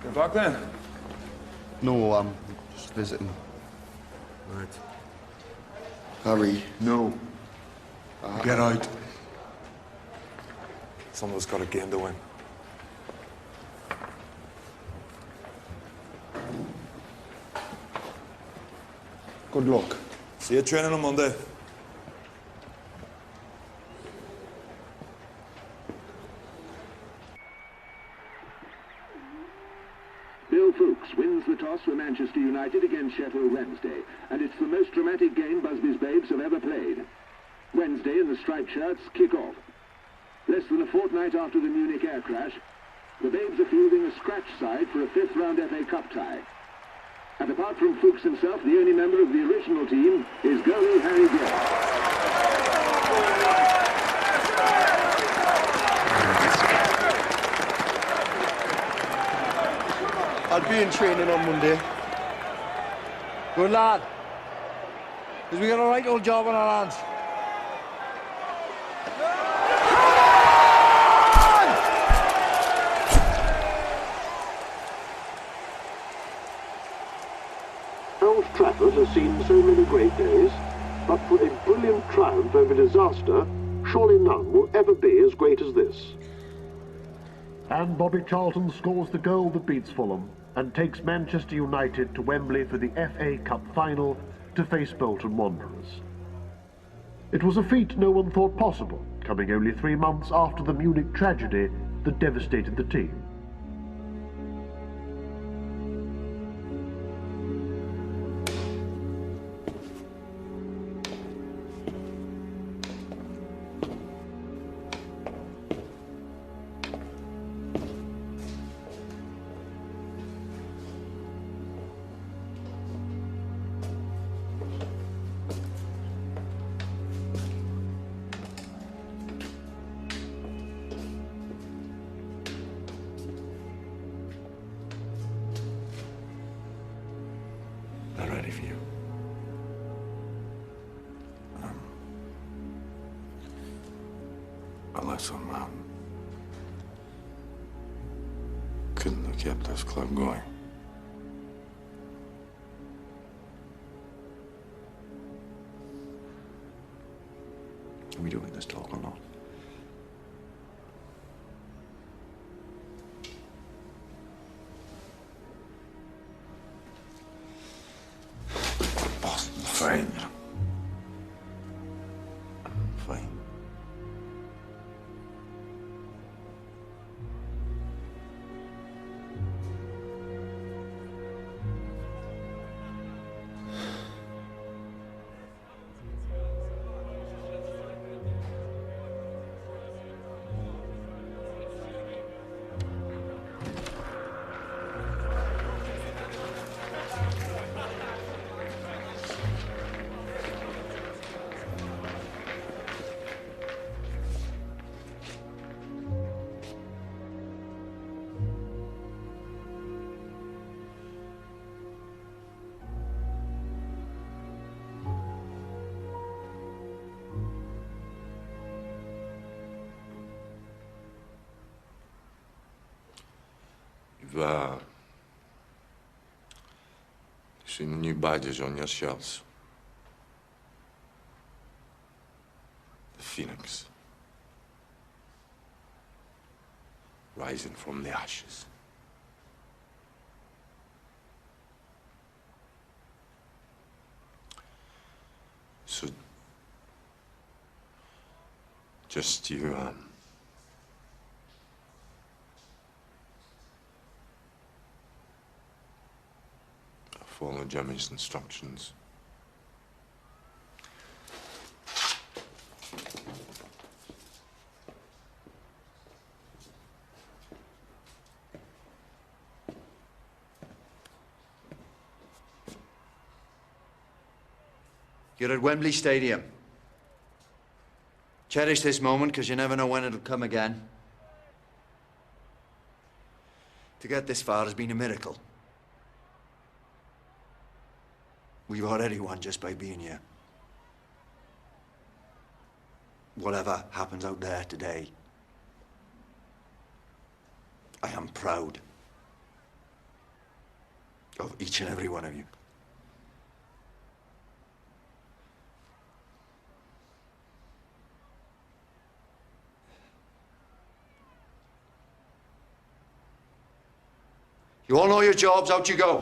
S11: You're back then?
S4: No, I'm just visiting.
S11: Right.
S4: Harry.
S11: No. Get out. Someone's got a game to win. Good luck. See you training on Monday.
S20: Bill Fuchs wins the toss for Manchester United against Sheffield Wednesday, and it's the most dramatic game Busby's Babes have ever played. Wednesday and the striped shirts kick off. Less than a fortnight after the Munich air crash, the Babes are fielding a scratch side for a fifth-round FA Cup tie. And apart from Fuchs himself, the only member of the original team is goalie Harry Gregg.
S4: I'll be in training on Monday.
S5: Good lad. Because we got a right old job on our hands.
S20: Old Trafford has seen so many great days, but for a brilliant triumph over disaster, surely none will ever be as great as this.
S1: And Bobby Charlton scores the goal that beats Fulham and takes Manchester United to Wembley for the FA Cup final to face Bolton Wanderers. It was a feat no one thought possible, coming only 3 months after the Munich tragedy that devastated the team.
S2: Not ready for you.
S8: Unless I'm couldn't have kept this club going.
S2: Are we doing this talk or not?
S8: Fine. Fine. You've seen the new badges on your shirts. The Phoenix. Rising from the ashes. So, just you, follow Jimmy's instructions.
S5: You're at Wembley Stadium. Cherish this moment, because you never know when it'll come again. To get this far has been a miracle. We've already won just by being here. Whatever happens out there today, I am proud of each and every one of you. You all know your jobs, out you go.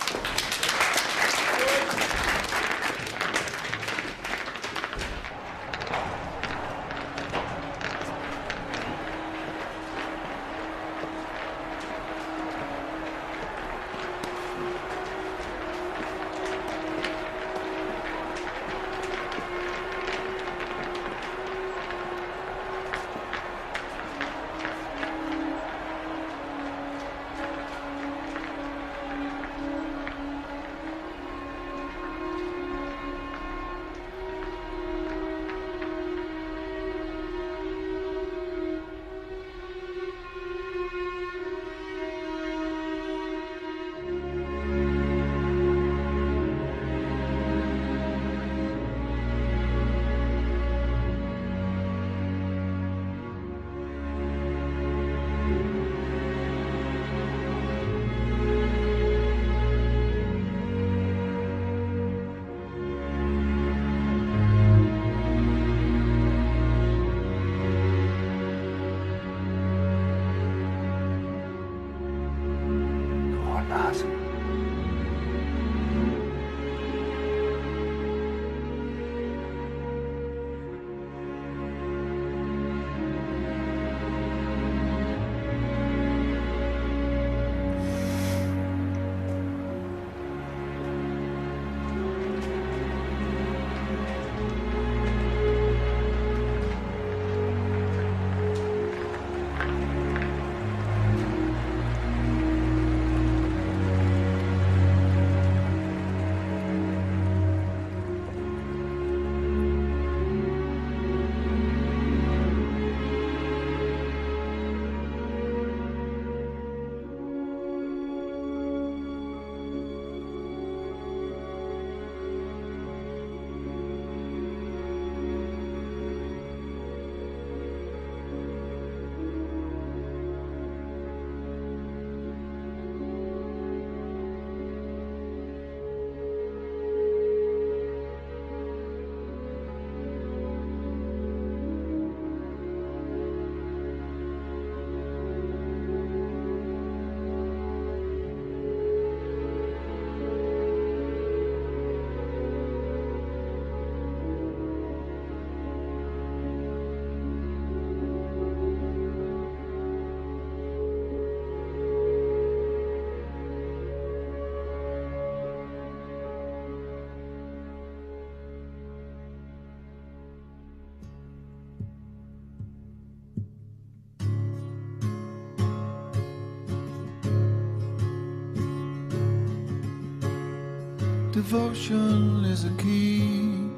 S12: Devotion is a key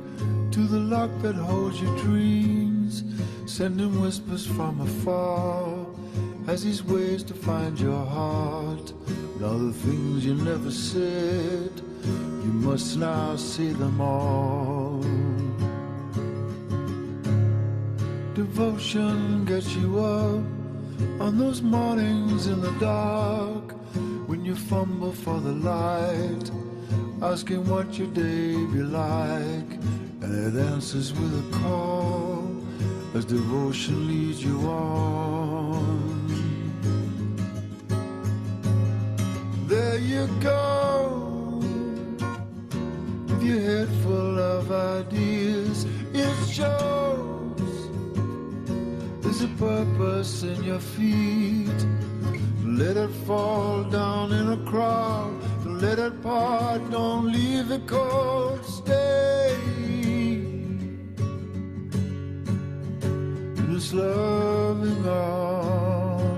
S12: to the lock that holds your dreams, sending whispers from afar as these ways to find your heart. And all the things you never said, you must now say them all. Devotion gets you up on those mornings in the dark when you fumble for the light, asking what your day be like, and it answers with a call as devotion leads you on. There you go, with your head full of ideas. It shows there's a purpose in your feet. Let it fall down in a crowd. Let it part, don't leave it cold. Stay in His loving arms.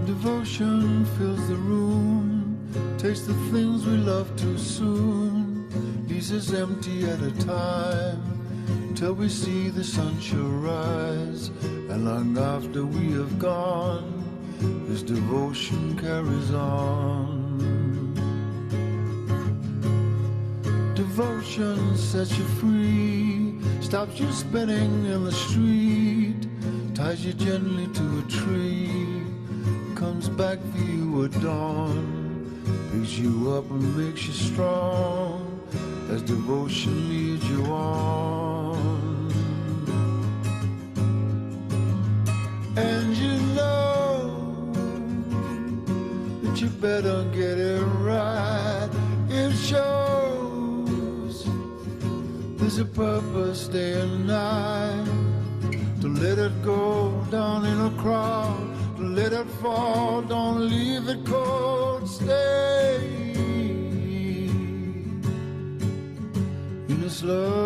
S12: Devotion fills the room, takes the things we love too soon, leaves spaces empty at a time, till we see the sunshine rise. And long after we have gone, this devotion carries on. Devotion sets you free, stops you spinning in the street, ties you gently to a tree, comes back for you at dawn, picks you up and makes you strong, as devotion leads you on. And you know that you better get it right. It shows there's a purpose day and night. Don't let it go down in a crowd. Don't let it fall. Don't leave it cold. Stay in this love.